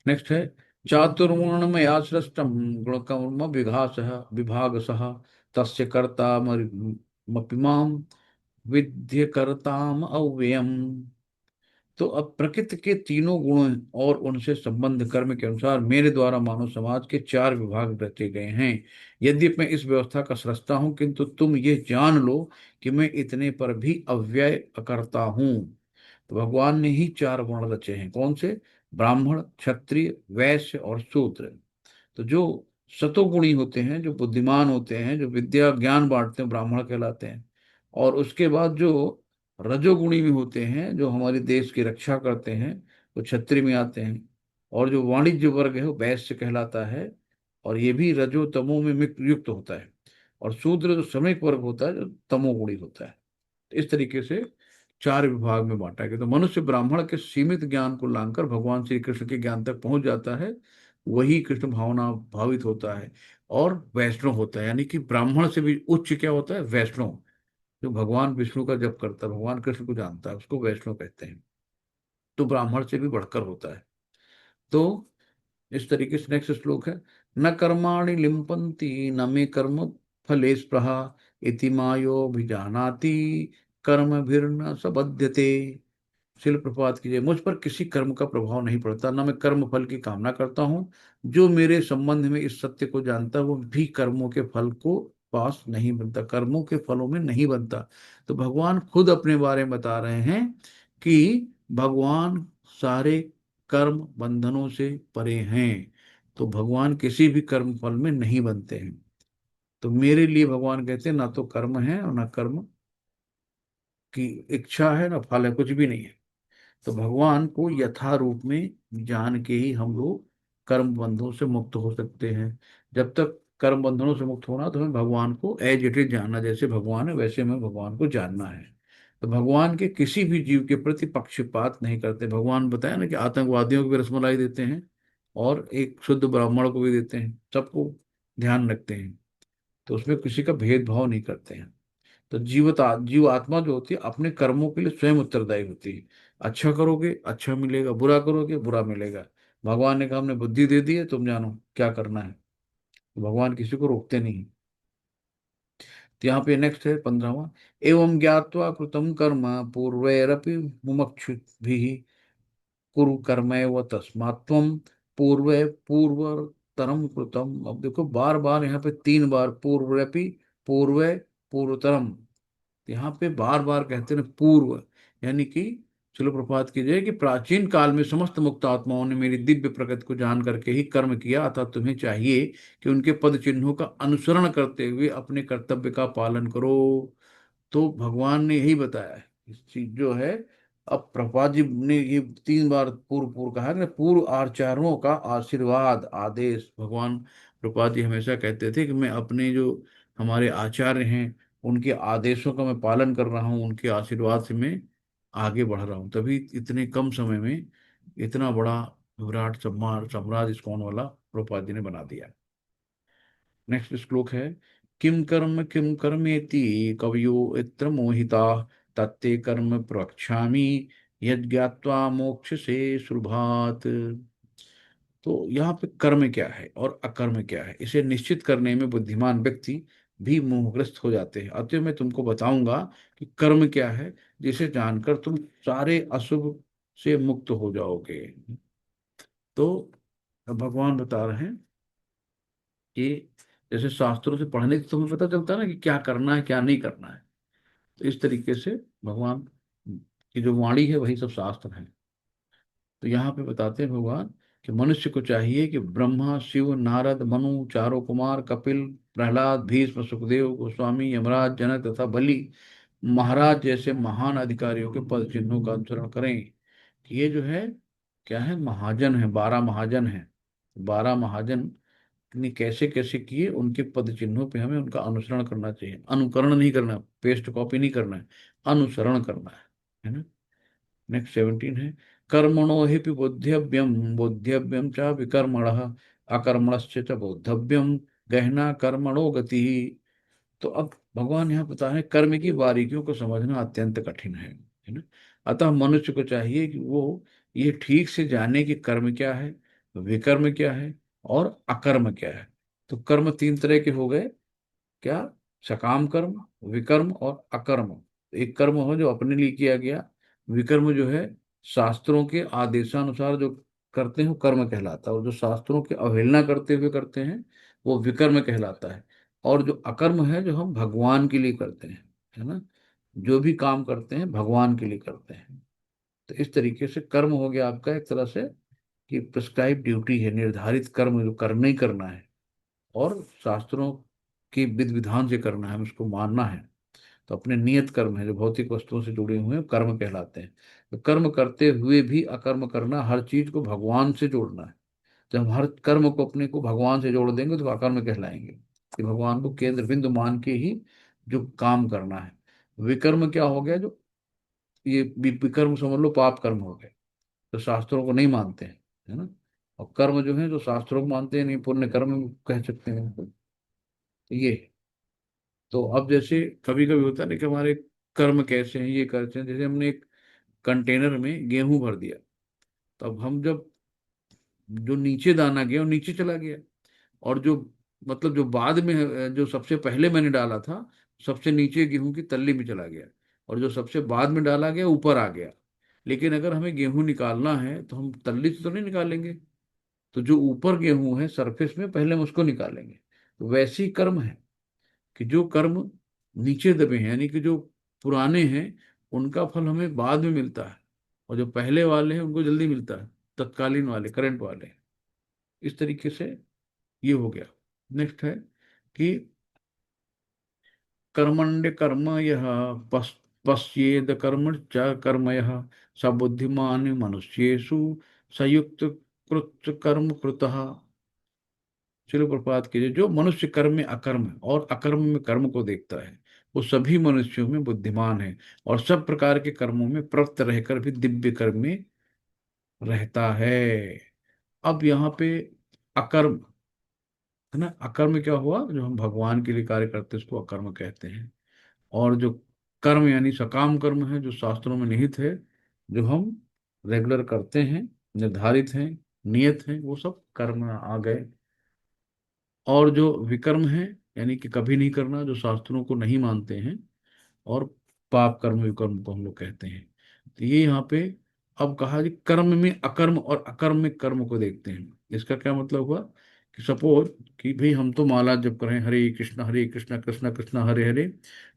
S1: नेक्स्ट है चातुर्वर्णमया सृष्टम गुणकर्म विघास विभागसः तस्य कर्ता मपिमाम विद्य कर्ताम अव्ययम। तो अब प्रकृति के तीनों गुण और उनसे संबंध कर्म के अनुसार मेरे द्वारा मानव समाज के चार विभाग रचे गए हैं। यद्यपि मैं इस व्यवस्था का स्रष्टा हूं, किंतु तुम ये जान लो कि मैं इतने पर भी अव्यय अकर्ता हूं। तो भगवान ने ही चार वर्ण रचे हैं, कौन से? ब्राह्मण, क्षत्रिय, वैश्य और शूद्र। तो जो सतोगुणी होते हैं, जो बुद्धिमान होते हैं, जो विद्या ज्ञान बांटते हैं, ब्राह्मण कहलाते हैं। और उसके बाद जो रजोगुणी में होते हैं, जो हमारे देश की रक्षा करते हैं, वो क्षत्रिय में आते हैं। और जो वाणिज्य वर्ग है वो वैश्य कहलाता है, और ये भी रजो तमो में युक्त होता है। और शूद्र जो श्रमिक वर्ग होता है जो तमोगुणी होता है। इस तरीके से चार विभाग में बांटा गया। तो मनुष्य ब्राह्मण के सीमित ज्ञान को लांघकर भगवान श्री कृष्ण के ज्ञान तक पहुंच जाता है, वही कृष्ण भावना भावित होता है और वैष्णव होता है। यानी कि ब्राह्मण से भी उच्च क्या होता है? वैष्णव। जो भगवान विष्णु का जप करता है, भगवान कृष्ण को जानता है, उसको वैष्णव कहते हैं। तो ब्राह्मण से भी बढ़कर होता है। तो इस तरीके से नेक्स्ट श्लोक है, न कर्माणि लिम्पन्ति न मे कर्म फले स्पृहा इति मायोभिजानाति कर्मभिर्न सबध्यते। शिल प्रभात कीजिए, मुझ पर किसी कर्म का प्रभाव नहीं पड़ता, न मैं कर्म फल की कामना करता हूँ। जो मेरे संबंध में इस सत्य को जानता है वो भी कर्मों के फल को पास नहीं बनता, कर्मों के फलों में नहीं बनता। तो भगवान खुद अपने बारे में बता रहे हैं कि भगवान सारे कर्म बंधनों से परे हैं। तो भगवान किसी भी कर्म फल में नहीं बनते हैं। तो मेरे लिए भगवान कहते हैं ना तो कर्म है और ना कर्म की इच्छा है ना फल है, कुछ भी नहीं है। तो भगवान को यथा रूप में जान के ही हम लोग कर्म बंधनों से मुक्त हो सकते हैं। जब तक कर्म बंधनों से मुक्त होना तो हमें भगवान को एज इट इज जानना, जैसे भगवान है वैसे हमें भगवान को जानना है। तो भगवान के किसी भी जीव के प्रति पक्षपात नहीं करते। भगवान बताया ना कि आतंकवादियों को भी रसमलाई देते हैं और एक शुद्ध ब्राह्मण को भी देते हैं, सबको ध्यान रखते हैं। तो उसमें किसी का भेदभाव नहीं करते हैं। तो जीव आत्मा जो होती है अपने कर्मों के लिए स्वयं उत्तरदायी होती है। अच्छा करोगे अच्छा मिलेगा, बुरा करोगे बुरा मिलेगा। भगवान ने कहा हमने बुद्धि दे दी है, तुम जानो क्या करना है। तो भगवान किसी को रोकते नहीं। तो यहाँ पे नेक्स्ट है 15वां, एवं ज्ञात्वा कृतम कर्म पूर्वैरपि मुमुक्षु भी कुरु कर्मैव तस्मात् त्वं पूर्वे पूर्वतरम कृतम। अब देखो बार बार यहाँ पे तीन बार पूर्वरपि, पूर्वे, पूर्वतरम। यहाँ पे बार बार कहते हैं पूर्व, यानी कि चलो प्रभात कीजिए कि प्राचीन काल में समस्त मुक्त आत्माओं ने मेरी दिव्य प्रकृति को जान करके ही कर्म किया, अतः तुम्हें चाहिए कि उनके पद चिन्हों का अनुसरण करते हुए अपने कर्तव्य का पालन करो। तो भगवान ने यही बताया है इस चीज जो है। अब प्रभुपाद जी ने ये तीन बार पूर्व पूर्व कहा है कि पूर्व आचार्यों का आशीर्वाद आदेश। भगवान प्रभुपाद जी हमेशा कहते थे कि मैं अपने जो हमारे आचार्य हैं उनके आदेशों का मैं पालन कर रहा हूँ, उनके आशीर्वाद से मैं आगे बढ़ रहा हूँ, तभी इतने कम समय में इतना बड़ा विराट साम्राज्य इस्कॉन वाला प्रभुपाद जी ने बना दिया। नेक्स्ट श्लोक है, किम कर्मेति कवयो यत्र मोहिता तत्ते कर्म प्रवक्ष्यामि यज्ञात्वा मोक्ष से शुभात। तो यहाँ पे कर्म क्या है और अकर्म क्या है इसे निश्चित करने में बुद्धिमान व्यक्ति भी मोहग्रस्त हो जाते हैं। अतः मैं तुमको बताऊंगा कि कर्म क्या है, जिसे जानकर तुम सारे अशुभ से मुक्त हो जाओगे। तो भगवान बता रहे हैं कि जैसे शास्त्रों से पढ़ने से तुम्हें पता चलता है ना कि क्या करना है क्या नहीं करना है। तो इस तरीके से भगवान की जो वाणी है वही सब शास्त्र है। तो यहाँ पे बताते हैं भगवान कि मनुष्य को चाहिए कि ब्रह्मा, शिव, नारद, मनु, चारों कुमार, कपिल, प्रहलाद, भीष्म, सुखदेव गोस्वामी, यमराज, जनक तथा बलि महाराज जैसे महान अधिकारियों के पद चिन्हों का अनुसरण करें। कि ये जो है क्या है, महाजन है, 12 महाजन है। 12 महाजन ने कैसे कैसे किए, उनके पद चिन्हों पे हमें उनका अनुसरण करना चाहिए। अनुकरण नहीं करना, पेस्ट कॉपी नहीं करना है, अनुसरण करना है ना। नेक्स्ट 17 है, कर्मणो हि बोध्यव्यम, बोध्यव्यम च विकर्मणः, अकर्मणश्च च बोद्धव्यम, गहना कर्मणो गति। तो अब भगवान यहाँ बता रहे हैं कर्म की बारीकियों को समझना अत्यंत कठिन है ना। अतः मनुष्य को चाहिए कि वो ये ठीक से जाने कि कर्म क्या है, विकर्म क्या है और अकर्म क्या है। तो कर्म तीन तरह के हो गए, क्या, सकाम कर्म, विकर्म और अकर्म। एक कर्म हो जो अपने लिए किया गया, विकर्म जो है शास्त्रों के आदेशानुसार जो करते हैं वो कर्म कहलाता है, और जो शास्त्रों की अवहेलना करते हुए करते हैं वो विकर्म कहलाता है। और जो अकर्म है जो हम भगवान के लिए करते हैं, है ना, जो भी काम करते हैं भगवान के लिए करते हैं। तो इस तरीके से कर्म हो गया आपका एक तरह से कि प्रिस्क्राइब ड्यूटी है, निर्धारित कर्म जो करना ही करना है, और शास्त्रों की विधि विधान से करना है, हमें उसको मानना है। तो अपने नियत कर्म है जो भौतिक वस्तुओं से जुड़े हुए हैं कर्म कहलाते हैं। तो कर्म करते हुए भी अकर्म करना, हर चीज को भगवान से जोड़ना है। जब हम हर कर्म को अपने को भगवान से जोड़ देंगे तो अकर्म कहलाएंगे, कि भगवान को केंद्र बिंदु मान के ही जो काम करना है। विकर्म क्या हो गया, जो ये विकर्म समझ लो पाप कर्म हो गए, तो शास्त्रों को नहीं मानते हैं, है ना। और कर्म जो है जो शास्त्रों को मानते हैं, नहीं पुण्य कर्म कह सकते हैं। तो ये, तो अब जैसे कभी कभी होता है ना कि हमारे कर्म कैसे हैं, ये करते हैं, जैसे हमने एक कंटेनर में गेहूं भर दिया, तो अब हम जब, जो नीचे दाना गया वो नीचे चला गया, और जो मतलब जो बाद में जो सबसे पहले मैंने डाला था, सबसे नीचे गेहूं की तल्ली में चला गया, और जो सबसे बाद में डाला गया ऊपर आ गया। लेकिन अगर हमें गेहूं निकालना है तो हम तल्ली से तो नहीं निकालेंगे, तो जो ऊपर गेहूं है सरफेस में पहले हम उसको निकालेंगे। तो वैसे ही कर्म है कि जो कर्म नीचे दबे हैं, यानी कि जो पुराने हैं, उनका फल हमें बाद में मिलता है, और जो पहले वाले हैं उनको जल्दी मिलता है, तत्कालीन वाले, करंट वाले। इस तरीके से ये हो गया। नेक्स्ट है कि कर्मण्य कर्म यह पश्येद कर्म च कर्म यह, स बुद्धिमान मनुष्येषु संयुक्त कृत कर्म कृतः। चलो प्रपात कीजिए, जो मनुष्य कर्म में अकर्म और अकर्म में कर्म को देखता है वो सभी मनुष्यों में बुद्धिमान है, और सब प्रकार के कर्मों में प्रवृत्त रहकर भी दिव्य कर्म में रहता है। अब यहाँ पे अकर्म, है ना, अकर्म क्या हुआ, जो हम भगवान के लिए कार्य करते हैं उसको अकर्म कहते हैं। और जो कर्म यानी सकाम कर्म है जो शास्त्रों में निहित है, जो हम रेगुलर करते हैं, निर्धारित हैं, नियत हैं, वो सब कर्म आ गए। और जो विकर्म है यानी कि कभी नहीं करना, जो शास्त्रों को नहीं मानते हैं, और पाप कर्म विकर्म को हम लोग कहते हैं। तो ये यहाँ पे अब कहा कि कर्म में अकर्म और अकर्म में कर्म को देखते हैं। इसका क्या मतलब हुआ कि सपोज कि भाई हम तो माला जप कर रहे हैं, हरे कृष्णा कृष्णा कृष्णा हरे हरे,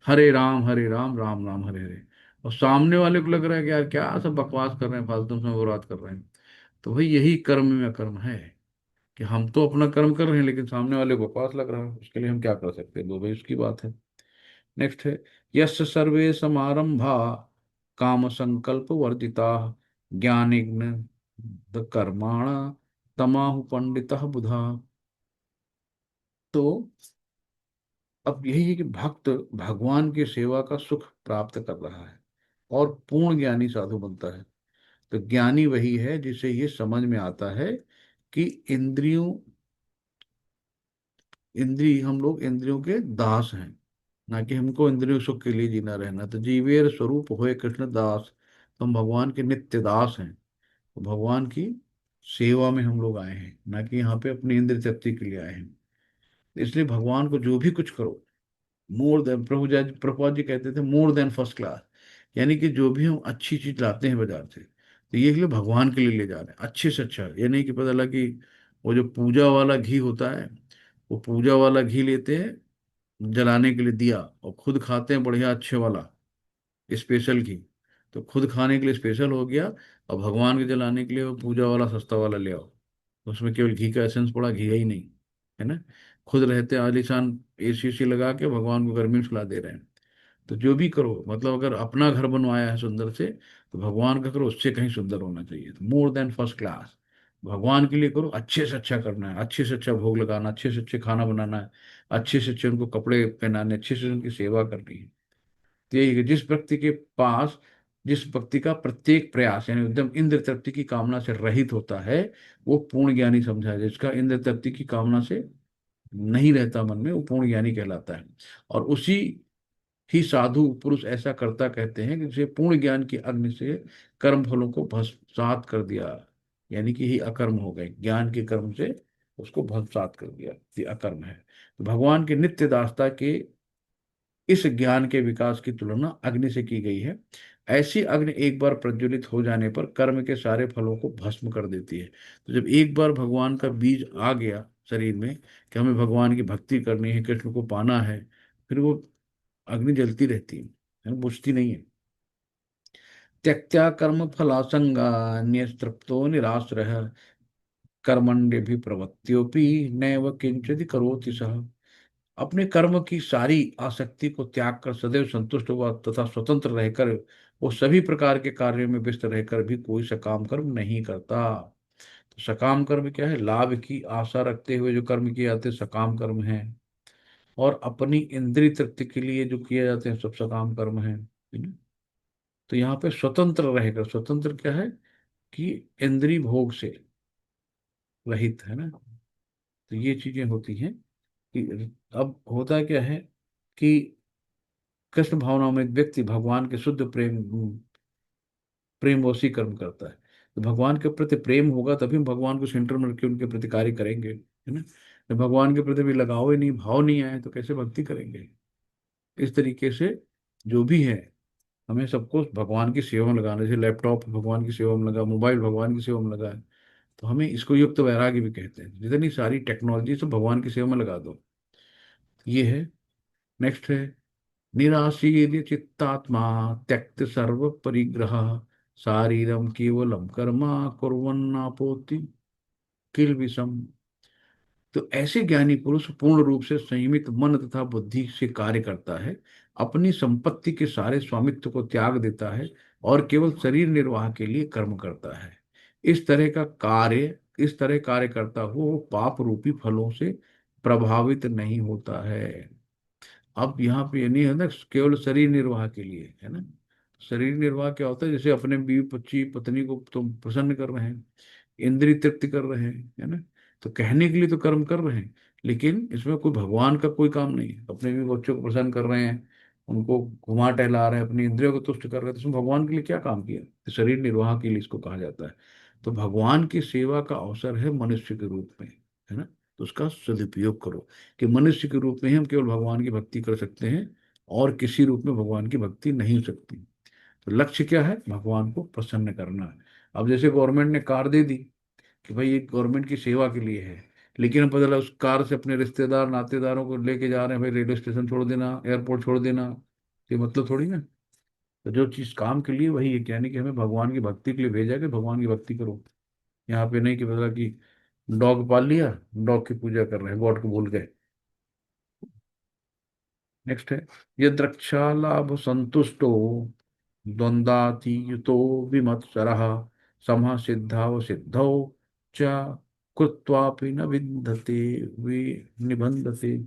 S1: हरे राम राम राम हरे हरे, और सामने वाले को लग रहा है कि यार क्या सब बकवास कर रहे हैं, फालतू में बुरात कर रहे हैं। तो भाई यही कर्म में अकर्म है, कि हम तो अपना कर्म कर रहे हैं लेकिन सामने वाले को बकवास लग रहा है, उसके लिए हम क्या कर सकते हैं, दो भाई उसकी बात है। नेक्स्ट है, यस्य सर्वे समारंभा काम संकल्प वर्जिता, ज्ञानिग्न कर्माणा तमाहु पंडित बुधा। तो अब यही है कि भक्त भगवान की सेवा का सुख प्राप्त कर रहा है और पूर्ण ज्ञानी साधु बनता है। तो ज्ञानी वही है जिसे ये समझ में आता है कि इंद्रियों, इंद्रिय हम लोग इंद्रियों के दास हैं, ना कि हमको इंद्रियों सुख के लिए जीना रहना। तो जीवेर स्वरूप होए कृष्ण दास, तो हम भगवान के नित्य दास हैं। तो भगवान की सेवा में हम लोग आए हैं, ना कि यहाँ पे अपनी इंद्रिय तृप्ति के लिए आए हैं। इसलिए भगवान को जो भी कुछ करो, मोर देन, प्रभुपाद जी कहते थे मोर देन फर्स्ट क्लास, यानी कि जो भी हम अच्छी चीज लाते हैं बाजार से, तो ये लिए भगवान के लिए ले जा रहे हैं अच्छे से अच्छा। ये नहीं कि पता लगा कि वो जो पूजा वाला घी होता है, वो पूजा वाला घी लेते हैं जलाने के लिए दिया, और खुद खाते हैं बढ़िया अच्छे वाला, स्पेशल घी। तो खुद खाने के लिए स्पेशल हो गया, और भगवान के जलाने के लिए वो पूजा वाला सस्ता वाला ले आओ। उसमें केवल घी का एसेंस पड़ा, घी है ही नहीं, है ना। खुद रहते आलीशान एसी सी लगा के भगवान को गर्मी में सुला दे रहे हैं। तो जो भी करो, मतलब अगर अपना घर बनवाया है सुंदर से, तो भगवान का करो उससे कहीं सुंदर होना चाहिए, तो मोर देन फर्स्ट क्लास। भगवान के लिए करो, अच्छे से अच्छा करना है, अच्छे से अच्छा भोग लगाना, अच्छे से अच्छे खाना बनाना है, अच्छे से अच्छे उनको कपड़े पहनाने, अच्छे से उनकी सेवा करनी है। तो यही है कि जिस व्यक्ति का प्रत्येक प्रयास यानी एकदम इंद्र तृप्ति की कामना से रहित होता है, वो पूर्ण ज्ञानी समझा है। जिसका इंद्र तृप्ति की कामना से नहीं रहता मन में, वो पूर्ण ज्ञानी कहलाता है। और उसी ही साधु पुरुष ऐसा करता कहते हैं कि जिसे पूर्ण ज्ञान की अग्नि से कर्म फलों को भस्मात कर दिया, यानी कि ही अकर्म हो गए, ज्ञान के कर्म से उसको भस्मात कर दिया, ये अकर्म है। तो भगवान के नित्य दासता के इस ज्ञान के विकास की तुलना अग्नि से की गई है। ऐसी अग्नि एक बार प्रज्वलित हो जाने पर कर्म के सारे फलों को भस्म कर देती है। तो जब एक बार भगवान का बीज आ गया शरीर में कि हमें भगवान की भक्ति करनी है, कृष्ण को पाना है, फिर वो अग्नि जलती रहती है ना, बुझती नहीं है। त्यक्त्या कर्म फलासंगा न्यस्तृप्तो निराश्रय कर्मण्य भी प्रवृत्तियोपि नैव किंचित करोति सह। अपने कर्म की सारी आसक्ति को त्याग कर सदैव संतुष्ट हुआ तथा स्वतंत्र रहकर वो सभी प्रकार के कार्यों में व्यस्त रहकर भी कोई सकाम कर्म नहीं करता। तो सकाम कर्म क्या है? लाभ की आशा रखते हुए जो कर्म किए जाते हैं सकाम कर्म है। और अपनी इंद्रिय तृप्ति के लिए जो किए जाते हैं सब सकाम कर्म है। तो यहाँ पे स्वतंत्र रहेगा, स्वतंत्र क्या है कि इंद्रिय भोग से रहित, है ना। तो ये चीजें होती हैं कि अब होता क्या है कि कृष्ण भावना में एक व्यक्ति भगवान के शुद्ध प्रेम वशी कर्म करता है। तो भगवान के प्रति प्रेम होगा तभी हम भगवान को सेंटर में रख के उनके प्रति कार्य करेंगे, है ना। जब भगवान के प्रति भी लगाव ही नहीं, भाव नहीं आए, तो कैसे भक्ति करेंगे। इस तरीके से जो भी है, हमें सबको भगवान की सेवा में लगाना। जैसे लैपटॉप भगवान की सेवा में लगा, मोबाइल भगवान की सेवा में लगा है, तो हमें इसको युक्त वैराग्य भी कहते हैं। जितनी सारी टेक्नोलॉजी सब भगवान की सेवा में लगा दो। ये है। नेक्स्ट है निराशीर्य चित्तात्मा त्यक्त सर्व परिग्रह शारीरम केवलम कर्मा कुर्वन्नापोति किल विषम। तो ऐसे ज्ञानी पुरुष पूर्ण रूप से संयमित मन तथा बुद्धि से कार्य करता है, अपनी संपत्ति के सारे स्वामित्व को त्याग देता है और केवल शरीर निर्वाह के लिए कर्म करता है। इस तरह का कार्य इस तरह कार्य करता हुआ वो पाप रूपी फलों से प्रभावित नहीं होता है। अब यहाँ पे ये नहीं है ना केवल शरीर निर्वाह के लिए, है ना। शरीर निर्वाह क्या होता है? जैसे अपने बीवी बच्ची पत्नी को तुम प्रसन्न कर रहे हैं, इंद्रिय तृप्ति कर रहे हैं, है ना। तो कहने के लिए तो कर्म कर रहे हैं, लेकिन इसमें कोई भगवान का कोई काम नहीं है। अपने भी बच्चों को प्रसन्न कर रहे हैं, उनको घुमा टहला रहे हैं, अपनी इंद्रियों को तुष्ट कर रहे हैं, तो इसमें भगवान के लिए क्या काम किया? तो शरीर निर्वाह के लिए इसको कहा जाता है। तो भगवान की सेवा का अवसर है मनुष्य के रूप में, है ना। तो उसका सदुपयोग करो कि मनुष्य के रूप में ही हम केवल भगवान की भक्ति कर सकते हैं, और किसी रूप में भगवान की भक्ति नहीं हो सकती। तो लक्ष्य क्या है? भगवान को प्रसन्न करना है। अब जैसे गवर्नमेंट ने कार दे दी कि भाई ये गवर्नमेंट की सेवा के लिए है, लेकिन हम पता लगा उस कार से अपने रिश्तेदार नातेदारों को लेके जा रहे हैं, भाई रेलवे स्टेशन छोड़ देना, एयरपोर्ट छोड़ देना, ये मतलब थोड़ी ना। तो जो चीज काम के लिए वही है, यानी कि हमें भगवान की भक्ति के लिए भेजा है कि भगवान की भक्ति करो। यहाँ पे नहीं कि पता कि डॉग पाल लिया, डॉग की पूजा कर रहे हैं, गॉड को भूल गए। नेक्स्ट है यद्रक्षा लाभ संतुष्टो द्वंद्वातीतो विमत्सरः समः सिद्धाव सिद्धौ च कृत्वापि न विन्दते वि निबंधते।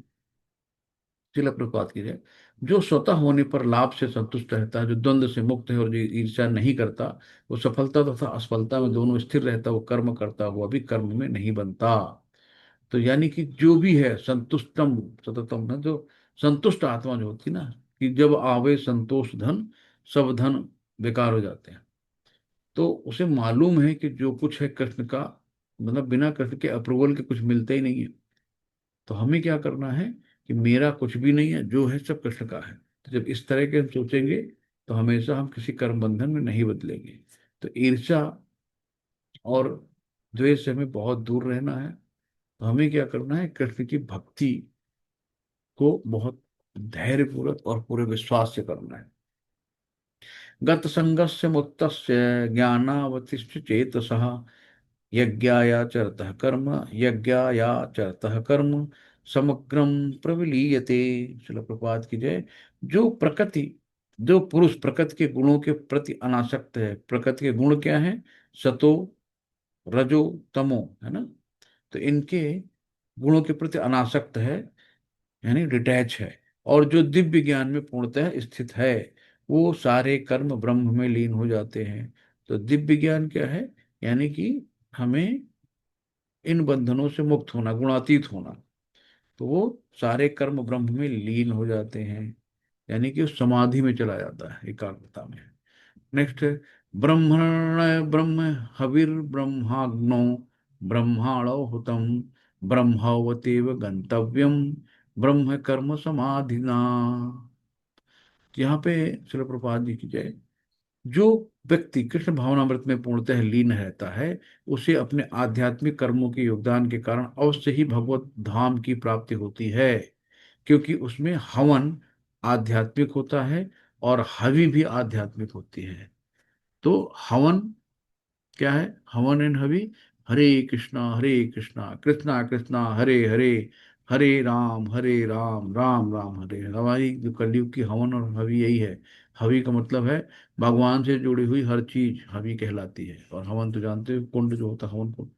S1: चिल प्रपात की जाए, जो स्वतः होने पर लाभ से संतुष्ट रहता है, जो द्वंद्व से मुक्त है और जो ईर्ष्या नहीं करता, वो सफलता तथा असफलता में दोनों स्थिर रहता, वो कर्म करता हुआ भी कर्म में नहीं बनता। तो यानी कि जो भी है संतुष्टम सततम ना, जो संतुष्ट आत्मा जो होती है ना, कि जब आवे संतोष धन सब धन बेकार हो जाते हैं। तो उसे मालूम है कि जो कुछ है कृष्ण का, मतलब बिना कृष्ण के अप्रूवल के कुछ मिलता ही नहीं है। तो हमें क्या करना है कि मेरा कुछ भी नहीं है, जो है सब कृष्ण का है। तो जब इस तरह के हम सोचेंगे, तो हमेशा हम किसी कर्म बंधन में नहीं बदलेंगे। तो ईर्ष्या और द्वेष से हमें बहुत दूर रहना है। तो हमें क्या करना है? कृष्ण की भक्ति को बहुत धैर्य पूर्वक और पूरे विश्वास से करना है। गत संगस्य मुक्तस्य ज्ञानावतिष्ठ चेतसः यज्ञायाचरतः कर्म यज्ञायाचरतः कर्म समग्रम प्रविलीयते। शिल प्रपात की जय। जो प्रकृति जो पुरुष प्रकृति के गुणों के प्रति अनासक्त है, प्रकृति के गुण क्या है? सतो, रजो, तमो, है ना? तो इनके गुणों के प्रति अनासक्त है, यानी डिटैच है, और जो दिव्य ज्ञान में पूर्णतः स्थित है, वो सारे कर्म ब्रह्म में लीन हो जाते हैं। तो दिव्य ज्ञान क्या है? यानी कि हमें इन बंधनों से मुक्त होना, गुणातीत होना। तो वो सारे कर्म ब्रह्म में लीन हो जाते हैं, यानी कि उस समाधि में चला जाता है, एकाग्रता में। नेक्स्ट है ब्रह्मण ब्रह्म हविर ब्रह्माग्नो ब्रह्माणो हुतम ब्रह्मवतेव गंतव्यम ब्रह्म कर्म समाधिना। यहाँ पे श्रील प्रभुपाद जी की जय। जो व्यक्ति कृष्ण भावनामृत में पूर्णतः लीन रहता है, उसे अपने आध्यात्मिक कर्मों के योगदान के कारण अवश्य ही भगवत धाम की प्राप्ति होती है, क्योंकि उसमें हवन आध्यात्मिक होता है और हवि भी आध्यात्मिक होती है। तो हवन क्या है? हवन एंड हवि, हरे कृष्णा कृष्णा कृष्णा हरे हरे, हरे राम राम राम हरे हरे। हमारी जो कलयुग की हवन और हवि यही है। हवि का मतलब है भगवान से जुड़ी हुई हर चीज हवि कहलाती है, और हवन तो जानते हो, कुंड जो होता है, हवन कुंड।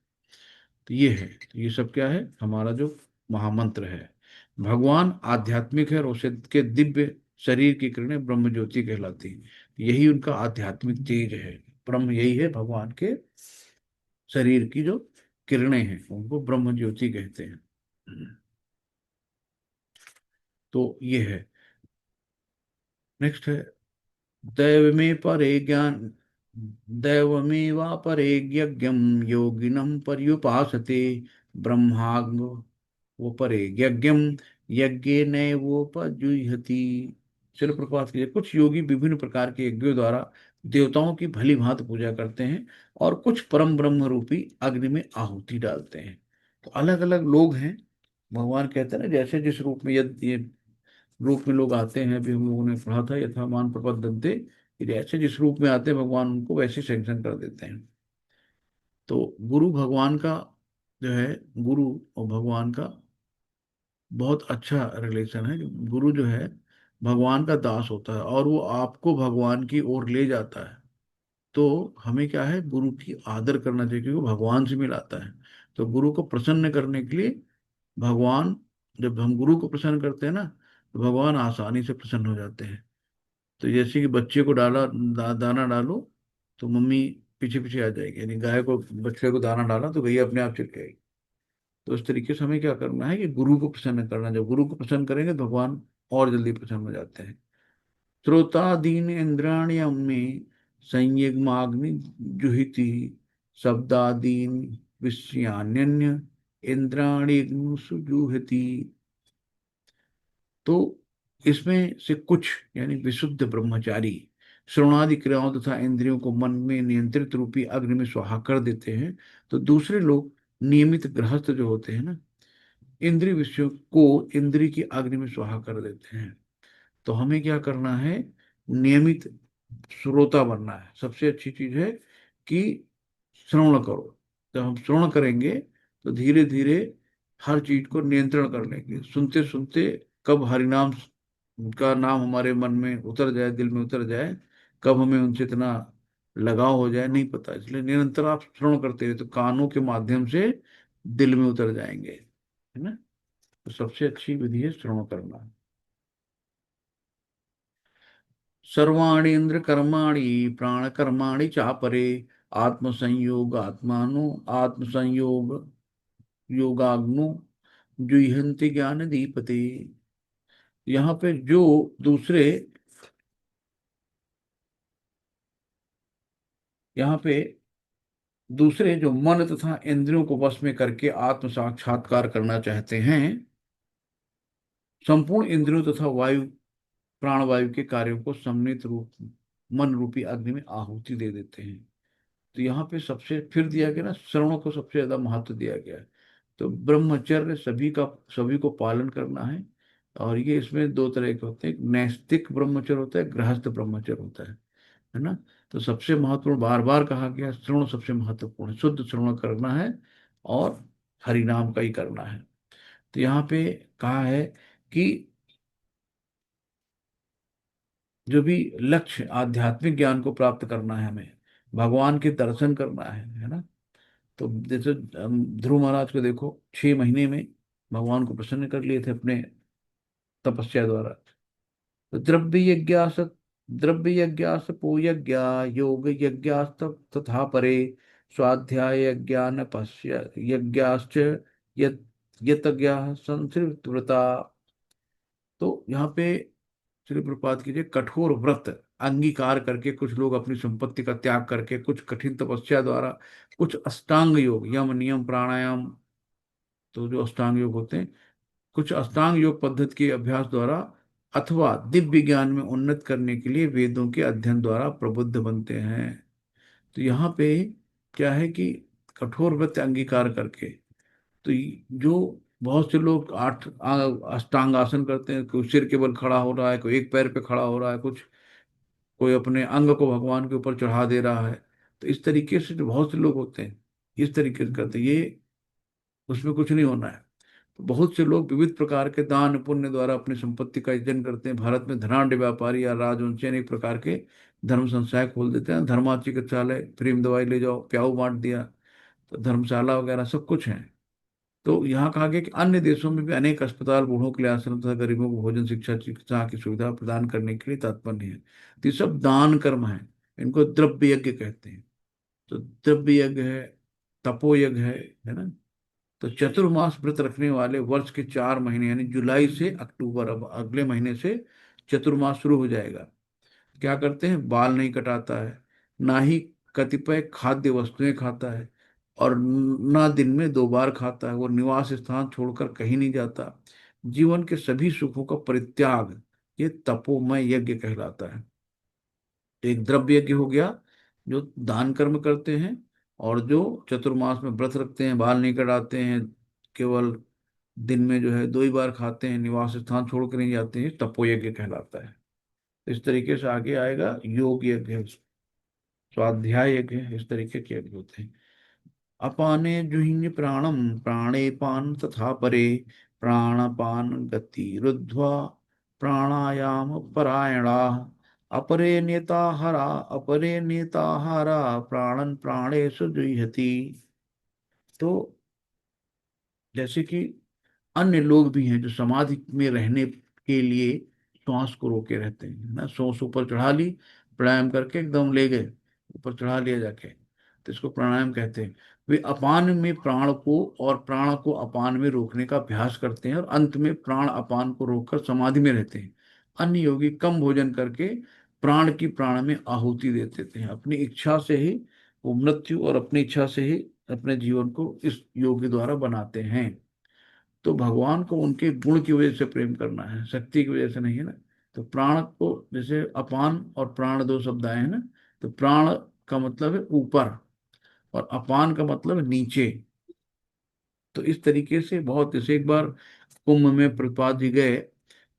S1: तो ये है, तो ये सब क्या है? हमारा जो महामंत्र है। भगवान आध्यात्मिक है और उसे के दिव्य शरीर की किरणें ब्रह्म ज्योति कहलाती है। यही उनका आध्यात्मिक तेज है। ब्रह्म यही है भगवान के शरीर की जो किरणें हैं, उनको ब्रह्म ज्योति कहते हैं। तो ये है। नेक्स्ट है दैव में परे ज्ञान दैवमेवा परे यज्ञम योगिनम पर्युपासते ब्रह्माग्न वो परे यज्ञम यज्ञ नैवोपजुह्यति। शिल प्रपात के कुछ योगी विभिन्न प्रकार के यज्ञों द्वारा देवताओं की भली भांति पूजा करते हैं, और कुछ परम ब्रह्म रूपी अग्नि में आहुति डालते हैं। तो अलग अलग लोग हैं। भगवान कहते हैं ना, जैसे जिस रूप में ये रूप में लोग आते हैं, अभी हम लोगों ने पढ़ा था यथा मान प्रपद्यन्ते, कि जैसे जिस रूप में आते हैं भगवान उनको वैसे सैंक्शन कर देते हैं। तो गुरु भगवान का जो है, गुरु और भगवान का बहुत अच्छा रिलेशन है। गुरु जो है भगवान का दास होता है, और वो आपको भगवान की ओर ले जाता है। तो हमें क्या है? गुरु की आदर करना चाहिए, क्योंकि वो भगवान से मिलाता है। तो गुरु को प्रसन्न करने के लिए भगवान, जब हम गुरु को प्रसन्न करते हैं ना, तो भगवान आसानी से प्रसन्न हो जाते हैं। तो जैसे कि बच्चे को दाना डालो, तो मम्मी पीछे पीछे आ जाएगी, यानी गाय को, बच्चे को दाना डाला तो गैया अपने आप चल जाएगी। तो इस तरीके से हमें क्या करना है कि गुरु को प्रसन्न करना। जब गुरु को प्रसन्न करेंगे तो भगवान और जल्दी प्रसन्न हो जाते हैं। श्रोतादीन इंद्राणी अम्मे संयग्माग्नि जुहिति शब्दादीन विषयान्य इंद्राणी सुजुहति। तो इसमें से कुछ, यानी विशुद्ध ब्रह्मचारी श्रवणादि क्रियाओं तथा इंद्रियों को मन में नियंत्रित रूपी अग्नि में स्वाहा कर देते हैं। तो दूसरे लोग नियमित गृहस्थ जो होते हैं ना, इंद्रिय विषयों को इंद्रिय की अग्नि में स्वाहा कर देते हैं। तो हमें क्या करना है? नियमित श्रोता बनना है। सबसे अच्छी चीज है कि श्रवण करो। जब हम श्रवण करेंगे तो धीरे धीरे हर चीज को नियंत्रण कर लेंगे। सुनते सुनते कब हरिनाम का नाम हमारे मन में उतर जाए, दिल में उतर जाए, कब हमें उनसे इतना लगाव हो जाए, नहीं पता। इसलिए निरंतर आप श्रवण करते रहे तो कानों के माध्यम से दिल में उतर जाएंगे, है ना? तो सबसे अच्छी विधि है श्रवण करना। सर्वाणि इंद्र कर्माणि प्राण कर्माणि चापरे आत्मसंयोग आत्मानो आत्मसंयोग योगाग्नो जुह्यंति ज्ञान दीपते। यहाँ पे जो दूसरे यहाँ पे दूसरे जो मन तथा इंद्रियों को वश में करके आत्म साक्षात्कार करना चाहते हैं, संपूर्ण इंद्रियों तथा वायु प्राणवायु के कार्यों को सम्मिलित रूप मन रूपी अग्नि में आहुति दे देते हैं। तो यहाँ पे सबसे फिर दिया गया ना, श्रवण को सबसे ज्यादा महत्व दिया गया है। तो ब्रह्मचर्य सभी को पालन करना है। और ये इसमें दो तरह के होते हैं, एक नैस्तिक ब्रह्मचर्य होता है, गृहस्थ ब्रह्मचर्य होता है। है ना। तो सबसे महत्वपूर्ण बार बार कहा गया, श्रवण सबसे महत्वपूर्ण है, शुद्ध श्रवण करना है और हरि नाम का ही करना है। तो यहाँ पे कहा है कि जो भी लक्ष्य आध्यात्मिक ज्ञान को प्राप्त करना है, हमें भगवान के दर्शन करना है ना। तो जैसे ध्रुव महाराज को देखो, 6 महीने में भगवान को प्रसन्न कर लिए थे अपने तपस्या द्वारा। तो द्रव्य यज्ञास पो यज्ञ, योग यज्ञास्त तथा परे, स्वाध्याय यज्ञान पश्य यज्ञाश्च यत यतज्ञाः संसिद्ध व्रता। तो यहाँ पे श्री प्रपात कीजिए, कठोर व्रत अंगीकार करके कुछ लोग अपनी संपत्ति का त्याग करके, कुछ कठिन तपस्या द्वारा, कुछ अष्टांग योग, यम नियम प्राणायाम, तो जो अष्टांग योग होते हैं, कुछ अष्टांग योग पद्धति के अभ्यास द्वारा अथवा दिव्य ज्ञान में उन्नत करने के लिए वेदों के अध्ययन द्वारा प्रबुद्ध बनते हैं। तो यहाँ पे क्या है कि कठोर व्रत अंगीकार करके, तो जो बहुत से लोग अष्टांग आसन करते हैं, कोई सिर के बल खड़ा हो रहा है, कोई एक पैर पे खड़ा हो रहा है, कुछ कोई अपने अंग को भगवान के ऊपर चढ़ा दे रहा है। तो इस तरीके से जो बहुत से लोग होते हैं, इस तरीके से करते हैं, ये उसमें कुछ नहीं होना है। तो बहुत से लोग विविध प्रकार के दान पुण्य द्वारा अपनी संपत्ति का अर्जन करते हैं। भारत में धनाढ़ व्यापारी या राजवंशी अनेक प्रकार के धर्म संस्थाएं खोल देते हैं, धर्मा चिकित्सालय, फ्री में दवाई ले जाओ, प्याऊ बांट दिया, तो धर्मशाला वगैरह सब कुछ है। तो यहाँ कहा गया कि अन्य देशों में भी अनेक अस्पताल बूढ़ों के लिए आश्रम तथा गरीबों को भोजन शिक्षा चिकित्सा की सुविधा प्रदान करने के लिए तात्पर्य है। तो ये सब दान कर्म है, इनको द्रव्य यज्ञ कहते हैं। तो द्रव्य यज्ञ है, तपो यज्ञ है ना। तो चतुर्मास व्रत रखने वाले वर्ष के 4 महीने यानी जुलाई से अक्टूबर, अब अगले महीने से चतुर्मास शुरू हो जाएगा, क्या करते हैं, बाल नहीं कटाता है, ना ही कतिपय खाद्य वस्तुएं खाता है, और ना दिन में 2 बार खाता है, वो निवास स्थान छोड़कर कहीं नहीं जाता, जीवन के सभी सुखों का परित्याग, ये तपोमय यज्ञ कहलाता है। तो एक द्रव्य यज्ञ हो गया, जो दान कर्म करते हैं, और जो चतुर्मास में व्रत रखते हैं, बाल नहीं कटाते हैं, केवल दिन में जो है 2 ही बार खाते हैं, निवास स्थान छोड़कर नहीं जाते हैं, तपो यज्ञ कहलाता है। इस तरीके से आगे आएगा योग यज्ञ, स्वाध्याय यज्ञ, इस तरीके के यज्ञ होते हैं। अपाने जुहिं प्राणम प्राणे पान तथा परे, प्राणपान गति रुद्ध्वा प्राणायाम परायणा, अपरे नेताहारा प्राणन प्राणेषु जुह्यति। तो जैसे कि अन्य लोग भी हैं जो समाधि में रहने के लिए श्वास को रोके रहते हैं ना, सांस ऊपर चढ़ा ली, प्राणायाम करके एकदम ले गए, ऊपर चढ़ा लिया जाके, तो इसको प्राणायाम कहते हैं। वे अपान में प्राण को और प्राण को अपान में रोकने का अभ्यास करते हैं, और अंत में प्राण अपान को रोककर समाधि में रहते हैं। अन्य योगी कम भोजन करके प्राण की प्राण में आहुति दे देते हैं, अपनी इच्छा से ही वो मृत्यु, और अपनी इच्छा से ही अपने जीवन को इस योग के द्वारा बनाते हैं। तो भगवान को उनके गुण की वजह से प्रेम करना है, शक्ति की वजह से नहीं, है ना। तो प्राण को, जैसे अपान और प्राण दो शब्द आए हैं ना, तो प्राण का मतलब है ऊपर, और अपान का मतलब है नीचे। तो इस तरीके से बहुत, जैसे एक बार कुंभ में प्रभुपाद जी गए,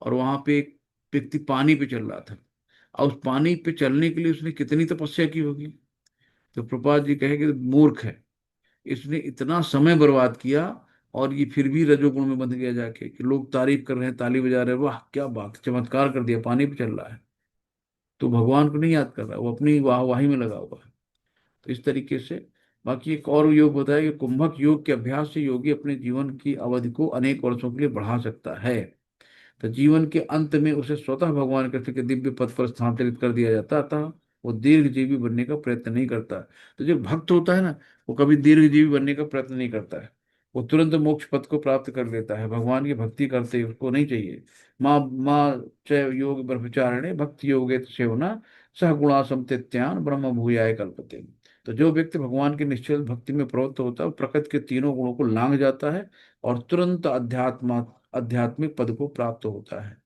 S1: और वहां पे एक व्यक्ति पानी पे चल रहा था, और उस पानी पे चलने के लिए उसने कितनी तपस्या की होगी। तो प्रभुपाद जी कहे कि मूर्ख है, इसने इतना समय बर्बाद किया, और ये फिर भी रजोगुण में बंध गया जाके, कि लोग तारीफ कर रहे हैं, ताली बजा रहे हैं, वाह क्या बात, चमत्कार कर दिया, पानी पे चल रहा है। तो भगवान को नहीं याद कर रहा, वो अपनी वाहवाही में लगा हुआ है। तो इस तरीके से, बाकी एक और योग बताया कि कुंभक योग के अभ्यास से योगी अपने जीवन की अवधि को अनेक वर्षों के लिए बढ़ा सकता है। तो जीवन के अंत में उसे स्वतः भगवान कृष्ण के दिव्य पद पर स्थानांतरित कर दिया जाता, अतः वो दीर्घजीवी बनने का प्रयत्न नहीं करता। तो जो भक्त होता है ना, वो कभी दीर्घजीवी बनने का प्रयत्न नहीं करता है, वो तुरंत मोक्ष पद को प्राप्त कर लेता है, भगवान की भक्ति करते ही उसको नहीं चाहिए। माँ माँ च योग ब्रह्मचारिणे भक्ति योगे सेवना, सह गुणा समतेत्यान ब्रह्म भूयाय कल्पते। तो जो व्यक्ति भगवान की निश्चल भक्ति में प्रवृत्त होता है, वो प्रकृति के तीनों गुणों को लांघ जाता है, और तुरंत आध्यात्मिक पद को प्राप्त होता है।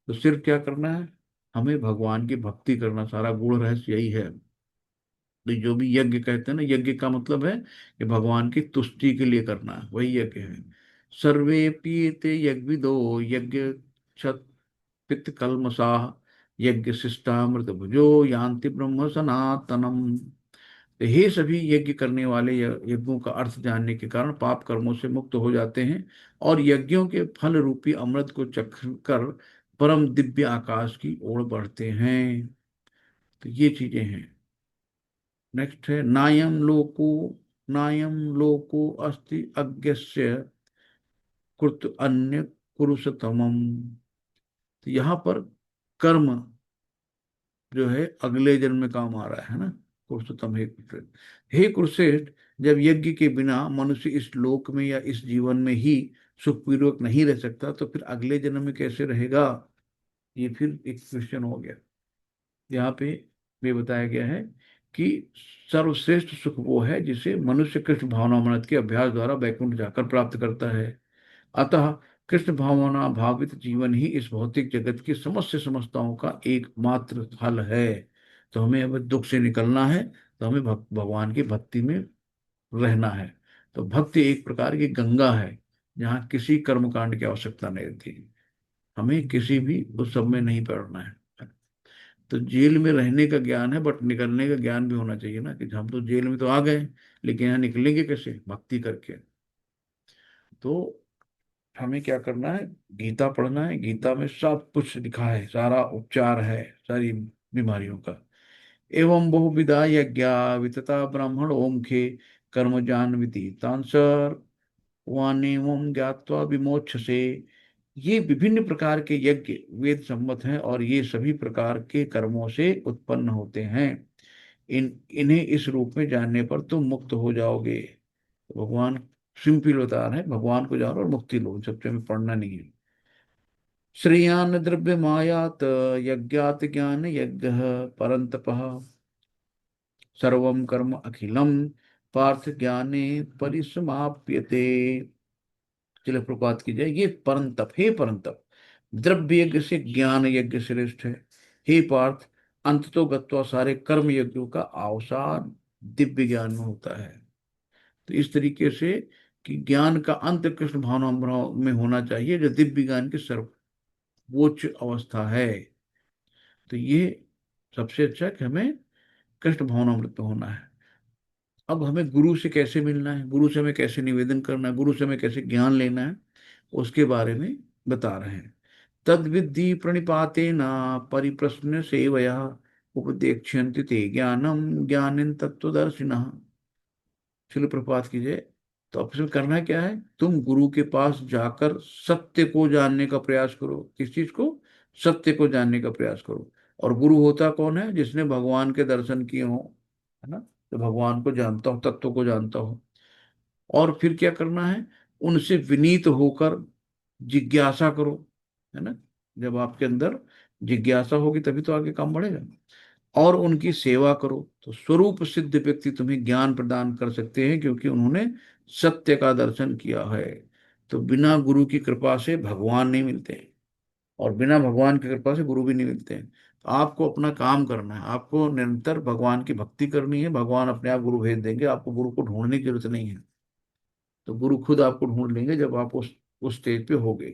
S1: तो सिर्फ क्या करना है, हमें भगवान की भक्ति करना, सारा गुण रहस्य यही है। तो जो भी यज्ञ कहते हैं ना, यज्ञ का मतलब है कि भगवान की तुष्टि के लिए करना है, वही यज्ञ है। सर्वे पीते यज्ञविदो यज्ञ क्षत पित्त कल्मषाः, यज्ञ शिष्टामृत भुजो यान्ति ब्रह्म सनातनम। तो हे सभी यज्ञ करने वाले, यज्ञों का अर्थ जानने के कारण पाप कर्मों से मुक्त हो जाते हैं और यज्ञों के फल रूपी अमृत को चख कर परम दिव्य आकाश की ओर बढ़ते हैं। तो ये चीजें हैं। नेक्स्ट है नायम लोको अस्ति अज्ञस्य कृत अन्य कुरुषतमम। तो यहाँ पर कर्म जो है अगले जन्म में काम आ रहा है ना। पुरुषोत्तम हे कुरुश्रेष्ठ, हे कुरुश्रेष्ठ, जब यज्ञ के बिना मनुष्य इस लोक में या इस जीवन में ही सुखपूर्वक नहीं रह सकता तो फिर अगले जन्म में कैसे रहेगा। ये फिर एक क्वेश्चन हो गया। यहाँ पे ये बताया गया है कि सर्वश्रेष्ठ सुख वो है जिसे मनुष्य कृष्ण भावनामृत के अभ्यास द्वारा वैकुंठ जाकर प्राप्त करता है। अतः कृष्ण भावना भावित जीवन ही इस भौतिक जगत की समस्त समस्याओं का एकमात्र हल है। तो हमें अब दुख से निकलना है तो हमें भगवान की भक्ति में रहना है। तो भक्ति एक प्रकार की गंगा है जहाँ किसी कर्मकांड की आवश्यकता नहीं रहती। हमें किसी भी उस सब में नहीं पड़ना है। तो जेल में रहने का ज्ञान है बट निकलने का ज्ञान भी होना चाहिए ना, कि हम तो जेल में तो आ गए लेकिन यहाँ निकलेंगे कैसे, भक्ति करके। तो हमें क्या करना है, गीता पढ़ना है। गीता में सब कुछ लिखा है, सारा उपचार है सारी बीमारियों का। एवं बहुविधा यज्ञा वितता ब्राह्मण ओम खे कर्म जान विदितांसर वानेवं ज्ञात्वा विमोक्षसे। ये विभिन्न प्रकार के यज्ञ वेद सम्मत हैं और ये सभी प्रकार के कर्मों से उत्पन्न होते हैं। इन्हें इस रूप में जानने पर तुम मुक्त हो जाओगे। तो भगवान सिंपल बता रहे हैं, भगवान को जानो और मुक्ति लो, सबसे हमें पढ़ना नहीं है। श्रेयान द्रव्य मायात यज्ञात ज्ञान यज्ञ परंतपः सर्वं कर्म अखिलम पार्थ ज्ञाने परिसमाप्यते। चलो प्रपात की जाए, ये परंतप, हे परंतप, द्रव्य यज्ञ से ज्ञान यज्ञ श्रेष्ठ है। हे पार्थ, अंत तो गत्वा सारे कर्म यज्ञों का अवसान दिव्य ज्ञान में होता है। तो इस तरीके से कि ज्ञान का अंत कृष्ण भावना में होना चाहिए जो दिव्य ज्ञान की सर्वोच्च अवस्था है। तो ये सबसे अच्छा कि हमें कृष्ण भावनामृत में होना है। अब हमें गुरु से कैसे मिलना है, गुरु से हमें कैसे निवेदन करना है, गुरु से हमें कैसे ज्ञान लेना है, उसके बारे में बता रहे हैं। तद विद्धि प्रणिपातेन परिप्रश्न सेवया उपदेक्ष्यन्ति ते ज्ञानम ज्ञानिन तत्वदर्शिनः। शिल प्रपात कीजिए। तो अब इसमें करना क्या है, तुम गुरु के पास जाकर सत्य को जानने का प्रयास करो। किस चीज को, सत्य को जानने का प्रयास करो। और गुरु होता कौन है, जिसने भगवान के दर्शन किए हो, है ना। तो भगवान को जानता हो, तत्व को जानता हो। और फिर क्या करना है, उनसे विनीत होकर जिज्ञासा करो, है ना। जब आपके अंदर जिज्ञासा होगी तभी तो आगे काम बढ़ेगा। और उनकी सेवा करो तो स्वरूप सिद्ध व्यक्ति तुम्हें ज्ञान प्रदान कर सकते हैं क्योंकि उन्होंने सत्य का दर्शन किया है। तो बिना गुरु की कृपा से भगवान नहीं मिलते और बिना भगवान की कृपा से गुरु भी नहीं मिलते हैं। तो आपको अपना काम करना है, आपको निरंतर भगवान की भक्ति करनी है। भगवान अपने आप गुरु भेज देंगे, आपको गुरु को ढूंढने की जरूरत नहीं है। तो गुरु खुद आपको ढूंढ लेंगे जब आप उस स्टेज पे होगे।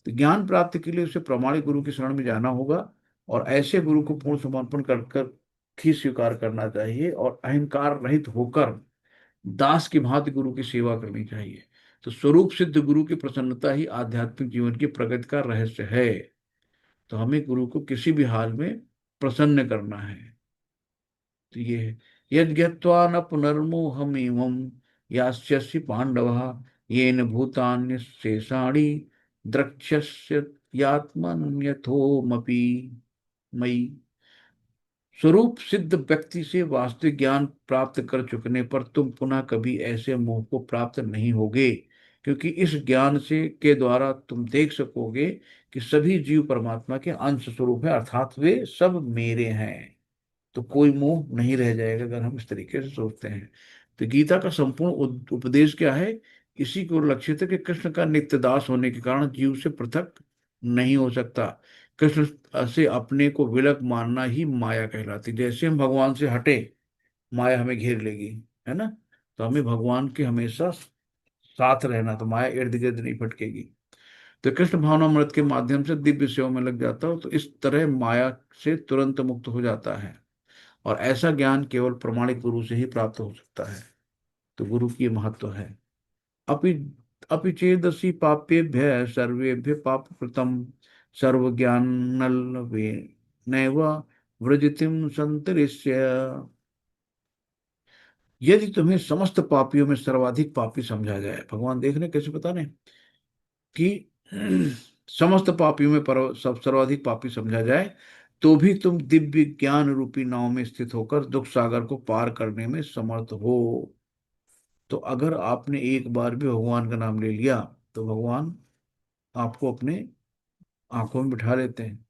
S1: तो ज्ञान प्राप्ति के लिए उसे प्रमाणिक गुरु की शरण में जाना होगा और ऐसे गुरु को पूर्ण समर्पण कर कर ही स्वीकार करना चाहिए और अहंकार रहित होकर दास की भांति गुरु की सेवा करनी चाहिए। तो स्वरूप सिद्ध गुरु की प्रसन्नता ही आध्यात्मिक जीवन की प्रगति का रहस्य है। तो हमें गुरु को किसी भी हाल में प्रसन्न करना है। तो ये है, यद्यत्वा न पुनर्मोहमेवं यास्यसि पांडवः येन भूतान्य शेषाणि द्रक्ष्यस्य यात्मन्यथोमपि मयि। स्वरूप सिद्ध व्यक्ति से वास्तविक ज्ञान प्राप्त कर चुकने पर तुम पुनः कभी ऐसे मोह को प्राप्त नहीं होगे क्योंकि इस ज्ञान से के द्वारा तुम देख सकोगे कि सभी जीव परमात्मा के अंश स्वरूप है, अर्थात वे सब मेरे हैं। तो कोई मोह नहीं रह जाएगा अगर हम इस तरीके से सोचते हैं। तो गीता का संपूर्ण उपदेश क्या है, इसी को लक्षित है कि कृष्ण का नित्य दास होने के कारण जीव से पृथक नहीं हो सकता। कृष्ण से अपने को विलग मानना ही माया कहलाती। जैसे हम भगवान से हटे माया हमें घेर लेगी, है ना। तो हमें भगवान के हमेशा साथ रहना, तो माया इर्द गिर्द नहीं भटकेगी। तो कृष्ण भावनामृत के माध्यम से दिव्य सेवा में लग जाता हो तो इस तरह माया से तुरंत मुक्त हो जाता है। और ऐसा ज्ञान केवल प्रमाणिक गुरु से ही प्राप्त हो सकता है। तो गुरु की महत्व है। अपि अपि चेदसि पापेभ्य सर्वेभ्य पाप कृतम सर्व ज्ञान नैव वृजितिम संतरिष्य। यदि तुम्हें समस्त पापियों में सर्वाधिक पापी समझा जाए, भगवान देख रहे हैं कैसे बता रहे हैं कि समस्त पापियों में सब सर्वाधिक पापी समझा जाए, तो भी तुम दिव्य ज्ञान रूपी नाव में स्थित होकर दुख सागर को पार करने में समर्थ हो। तो अगर आपने एक बार भी भगवान का नाम ले लिया तो भगवान आपको अपने आंखों में बिठा लेते हैं।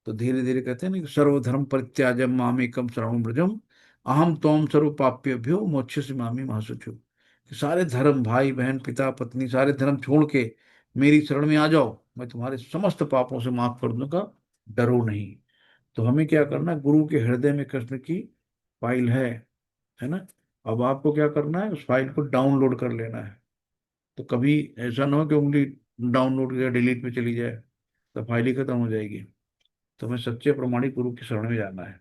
S1: तो धीरे धीरे कहते हैं ना कि सर्वधर्म परित्याज्य मामेकम शरणं व्रजम अहम त्वं सर्व पाप्यभ्यो मोक्षयिष्यामि मा शुचि। कि सारे धर्म, भाई बहन पिता पत्नी, सारे धर्म छोड़ के मेरी शरण में आ जाओ, मैं तुम्हारे समस्त पापों से माफ कर दूंगा, डरो नहीं। तो हमें क्या करना है, गुरु के हृदय में कृष्ण की फाइल है ना। अब आपको क्या करना है, उस फाइल को डाउनलोड कर लेना है। तो कभी ऐसा ना हो कि उंगली डाउनलोड या डिलीट में चली जाए, तो फाइल ही खत्म हो जाएगी। तो हमें सच्चे प्रमाणिक गुरु की शरण में जाना है।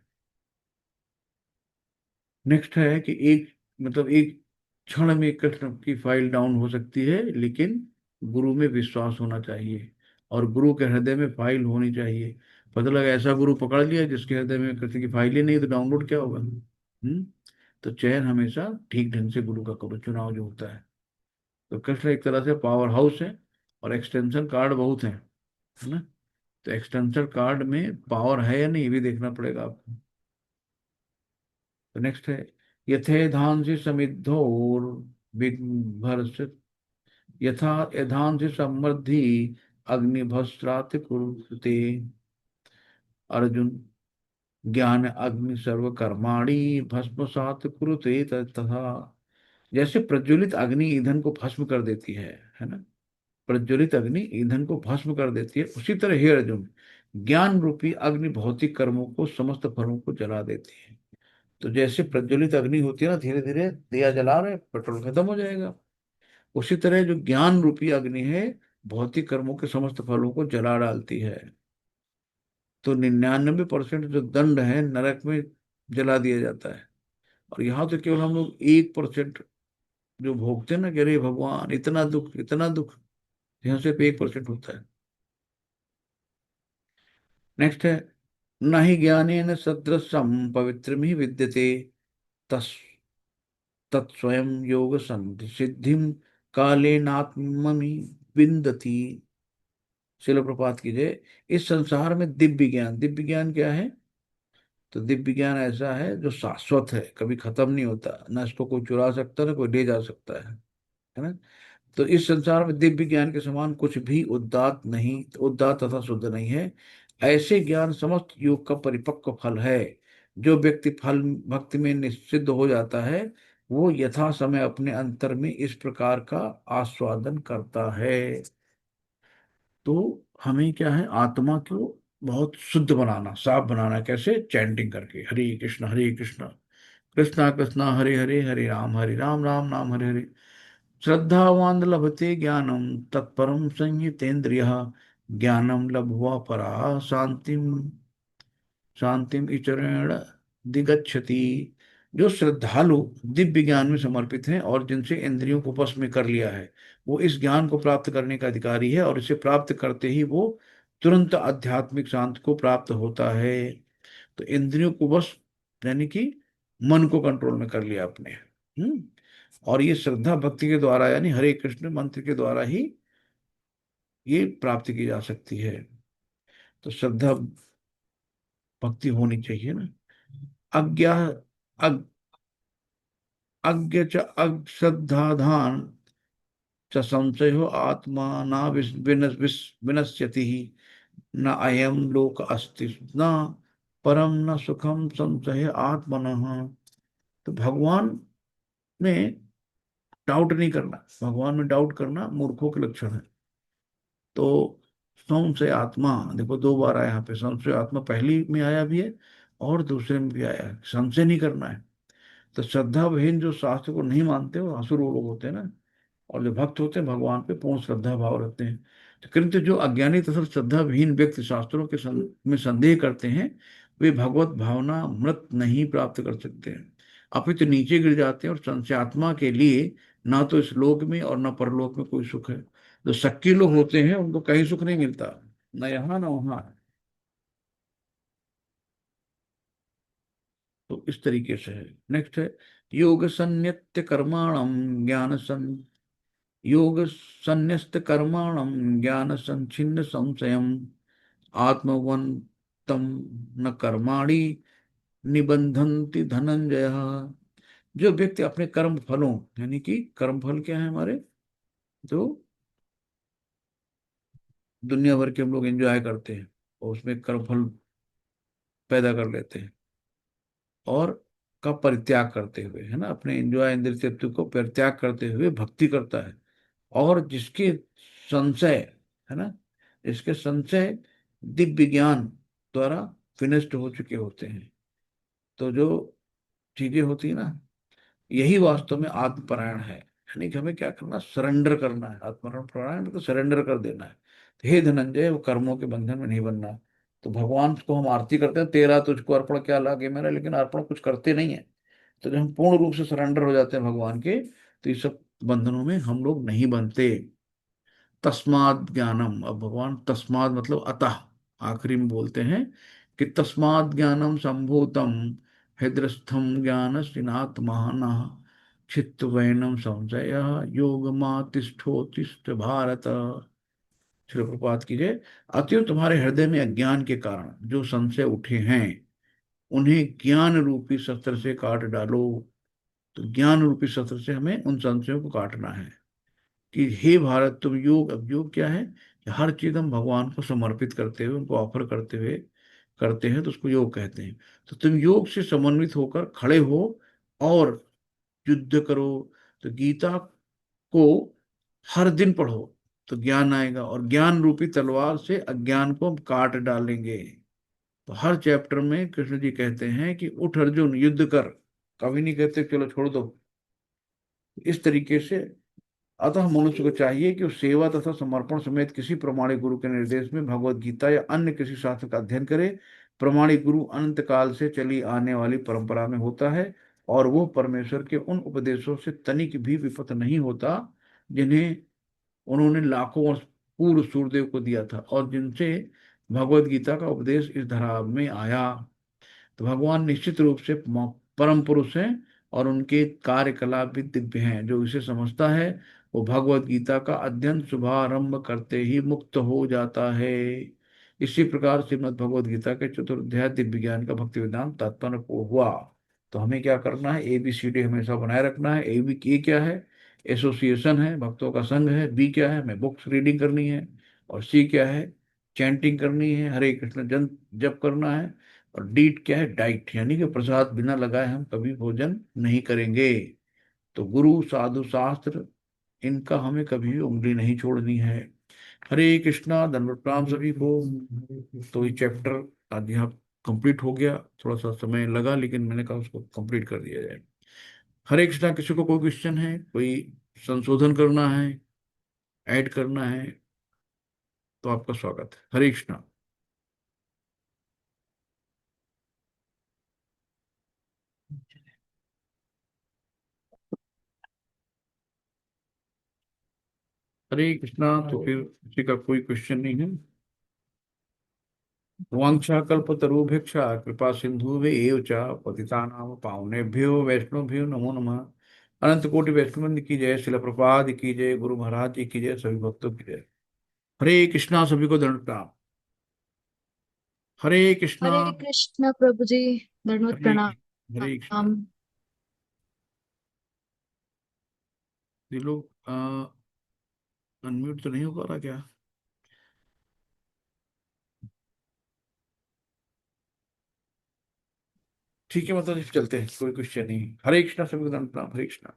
S1: नेक्स्ट है कि एक क्षण में कृष्ण की फाइल डाउन हो सकती है, लेकिन गुरु में विश्वास होना चाहिए और गुरु के हृदय में फाइल होनी चाहिए। पता लगा ऐसा गुरु पकड़ लिया जिसके हृदय में कृष्ण की फाइल ही नहीं, तो डाउनलोड क्या होगा। तो चयन हमेशा ठीक ढंग से गुरु का करो, चुनाव जो होता है। तो कृष्ण एक तरह से पावर हाउस है और एक्सटेंशन कार्ड बहुत है ना। तो एक्सटेंशन कार्ड में पावर है या नहीं, ये भी देखना पड़ेगा आपको। तो नेक्स्ट है यथेधांसि समिद्धोर विघ्नभर्ष यथा यथांसि समृद्धि अग्निभस्त्रात् कुरुते। अर्जुन, ज्ञान अग्नि सर्व कर्माणि भस्मसात् कुरुते तथा। जैसे प्रज्वलित अग्नि ईंधन को भस्म कर देती है ना। प्रज्वलित अग्नि ईंधन को भस्म कर देती है, उसी तरह हे अर्जुन, ज्ञान रूपी अग्नि भौतिक कर्मों को, समस्त फलों को जला देती है। तो जैसे प्रज्वलित अग्नि होती है ना, धीरे धीरे दिया जला रहे पेट्रोल खत्म हो जाएगा, उसी तरह जो ज्ञान रूपी अग्नि है भौतिक कर्मों के समस्त फलों को जला डालती है। तो 99% जो दंड है नरक में जला दिया जाता है, और यहाँ तो केवल हम लोग 1% जो भोगते हैं ना कि अरे भगवान इतना दुख इतना दुख, यहाँ सिर्फ 1% होता है। नेक्स्ट है न ही ज्ञानेन सदृशम पवित्रम ही विद्यते तस् तत्स्वयं योग सिद्धिम कालेनात्मनि विन्दति। शिल प्रपात कीजिए। इस संसार में दिव्य ज्ञान, दिव्य ज्ञान क्या है, तो दिव्य ज्ञान ऐसा है जो शाश्वत है, कभी खत्म नहीं होता, ना इसको कोई चुरा सकता ना कोई ले जा सकता है ना। तो इस संसार में दिव्य ज्ञान के समान कुछ भी उदात्त तथा शुद्ध नहीं है। ऐसे ज्ञान समस्त योग का परिपक्व फल है। जो व्यक्ति फल भक्ति में निश्चित हो जाता है, वो यथा समय अपने अंतर में इस प्रकार का आस्वादन करता है। तो हमें क्या है, आत्मा को बहुत शुद्ध बनाना, साफ बनाना, कैसे, चैंटिंग करके हरे कृष्णा कृष्णा कृष्णा हरे हरे, हरे राम राम राम हरे हरे। श्रद्धावान लभते ज्ञानम तत्परम संयतेन्द्रिय ज्ञानम लब्ध्वा परा शांतिम इचरण दिगच्छति। जो श्रद्धालु दिव्य ज्ञान में समर्पित हैं और जिनसे इंद्रियों को वश में कर लिया है, वो इस ज्ञान को प्राप्त करने का अधिकारी है, और इसे प्राप्त करते ही वो तुरंत आध्यात्मिक शांति को प्राप्त होता है। तो इंद्रियों को वश यानी कि मन को कंट्रोल में कर लिया आपने। और ये श्रद्धा भक्ति के द्वारा यानी हरे कृष्ण मंत्र के द्वारा ही ये प्राप्त की जा सकती है। तो श्रद्धा भक्ति होनी चाहिए ना। अज्ञा अग, अज्ञ च अश्रद्धाधान च संशयो आत्मा न विनश्यति ही न अयम लोक अस्ति न परम न सुखम संशय आत्मनः। तो भगवान में डाउट नहीं करना, भगवान में डाउट करना मूर्खों के लक्षण है। तो संशय आत्मा, देखो 2 बार आया यहाँ पे, संशय आत्मा पहली में आया भी है और दूसरे में भी आया है, संशय नहीं करना है। तो श्रद्धा विहीन जो शास्त्र को नहीं मानते वो असुर लोग होते हैं ना, और जो भक्त होते हैं भगवान पे पूर्ण श्रद्धा भाव रखते हैं। किंतु जो अज्ञानी तथा श्रद्धाविहीन व्यक्ति शास्त्रों के में संदेह करते हैं, वे भगवत भावना मृत नहीं प्राप्त कर सकते हैं, अपितु नीचे गिर जाते हैं, और संशयात्मा के लिए ना तो इस लोक में और ना परलोक में कोई सुख है। जो शक्की लोग होते हैं उनको कहीं सुख नहीं मिलता, ना यहाँ ना वहाँ। तो इस तरीके से है। नेक्स्ट है, योग संन्यत्य कर्माणम ज्ञान सन योग संन्यस्त कर्माणम ज्ञान संचिन्न संशयम आत्मवंतम न कर्माणि निबंधन्ति धनंजय। जो व्यक्ति अपने कर्म फलों, यानी कि कर्म फल क्या है हमारे, जो दुनिया भर के हम लोग एंजॉय करते हैं और उसमें कर्म फल पैदा कर लेते हैं, और का परित्याग करते हुए, है ना, अपने एंजॉय इंद्रिय तृप्ति को परित्याग करते हुए भक्ति करता है, और जिसके संशय, है ना, इसके संशय दिव्य ज्ञान द्वारा फिनिश्ड हो चुके होते हैं। तो जो चीजें होती है ना, यही वास्तव में आत्मपरायण है, यानी कि हमें क्या करना, सरेंडर करना है। आत्मपरायण मतलब सरेंडर कर देना है। तो हे धनंजय, वो कर्मों के बंधन में नहीं बनना। तो भगवान को हम आरती करते हैं, तेरा तुझको अर्पण क्या लागे मेरा, लेकिन अर्पण कुछ करते नहीं है। तो जब हम पूर्ण रूप से सरेंडर हो जाते हैं भगवान के, तो ये सब बंधनों में हम लोग नहीं बनते। तस्माद ज्ञानम, अब भगवान तस्माद मतलब अतः आखिरी में बोलते हैं कि तस्माद ज्ञानम संभूतम हृदयस्थम ज्ञान श्रीनात्मना चित्तवैनम संशय योग तिष्ठो तिष्ठ भारत। श्री प्रपात कीजिए, अतएव तुम्हारे हृदय में अज्ञान के कारण जो संशय उठे हैं, उन्हें ज्ञान रूपी शस्त्र से काट डालो। तो ज्ञान रूपी शस्त्र से हमें उन संशयों को काटना है कि हे भारत, तुम योग, अब योग क्या है कि हर चीज हम भगवान को समर्पित करते हुए, उनको ऑफर करते हुए करते हैं, तो उसको योग कहते हैं। तो तुम योग से समन्वित होकर खड़े हो और युद्ध करो। तो गीता को हर दिन पढ़ो तो ज्ञान आएगा, और ज्ञान रूपी तलवार से अज्ञान को हम काट डालेंगे। तो हर चैप्टर में कृष्ण जी कहते हैं कि उठ अर्जुन युद्ध कर, कभी नहीं कहते चलो छोड़ दो। इस तरीके से अतः मनुष्य को चाहिए कि वो सेवा तथा समर्पण समेत किसी प्रमाणिक गुरु के निर्देश में भगवत गीता या अन्य किसी शास्त्र का अध्ययन करे। प्रमाणिक गुरु अनंत काल से चली आने वाली परंपरा में होता है, और वो परमेश्वर के उन उपदेशों से तनिक भी विपत नहीं होता जिन्हें उन्होंने लाखों वर्ष पूर्व सूर्यदेव को दिया था, और जिनसे भगवत गीता का उपदेश इस धरा में आया। तो भगवान निश्चित रूप से परम पुरुष हैं, और उनके कार्यकलाप भी दिव्य हैं। जो इसे समझता है वो भगवत गीता का अध्ययन शुभारंभ करते ही मुक्त हो जाता है। इसी प्रकार श्रीमद् भगवत गीता के चतुर्ध्याय दिव्य ज्ञान का भक्ति वेदांत तात्पर्य को हुआ। तो हमें क्या करना है, ABCD हमेशा बनाए रखना है। ए क्या है, एसोसिएशन है, भक्तों का संघ है। बी क्या है, हमें बुक्स रीडिंग करनी है। और सी क्या है, चैंटिंग करनी है, हरे कृष्ण जन जप करना है। और डीट क्या है, डाइट, यानी कि प्रसाद बिना लगाए हम कभी भोजन नहीं करेंगे। तो गुरु साधु शास्त्र, इनका हमें कभी भी उंगली नहीं छोड़नी है। हरे कृष्णा, धन्यवाद प्रणाम सभी को। तो ये चैप्टर आज यहाँ कंप्लीट हो गया। थोड़ा सा समय लगा, लेकिन मैंने कहा उसको कंप्लीट कर दिया जाए। हरे कृष्णा, किसी को कोई क्वेश्चन है, कोई संशोधन करना है, ऐड करना है, तो आपका स्वागत है। हरे कृष्णा। हरे कृष्णा, तो फिर किसी का कोई क्वेश्चन नहीं है। वाञ्छा कल्पतरुभिक्षा कृपा सिंधु एव च पतितानां पावनेभ्यो वैष्णवभ्यो नमो नमः। अनंत कोटि वैष्णव की जय, शिल प्रपाद की जय, गुरु महाराज जी की जय, सभी भक्तों की जय। हरे कृष्णा, सभी को दंड प्रणाम। हरे कृष्णा।
S2: हरे कृष्ण प्रभु जी। दंडवत
S1: हरे हरे कृष्णा।
S2: प्रणाम।
S1: ये लोग अनम्यूट तो नहीं हो पा रहा क्या? ठीक है, मतलब चलते हैं, कोई क्वेश्चन नहीं। हरे कृष्णा, सभी को दंड प्रणाम। हरे कृष्णा।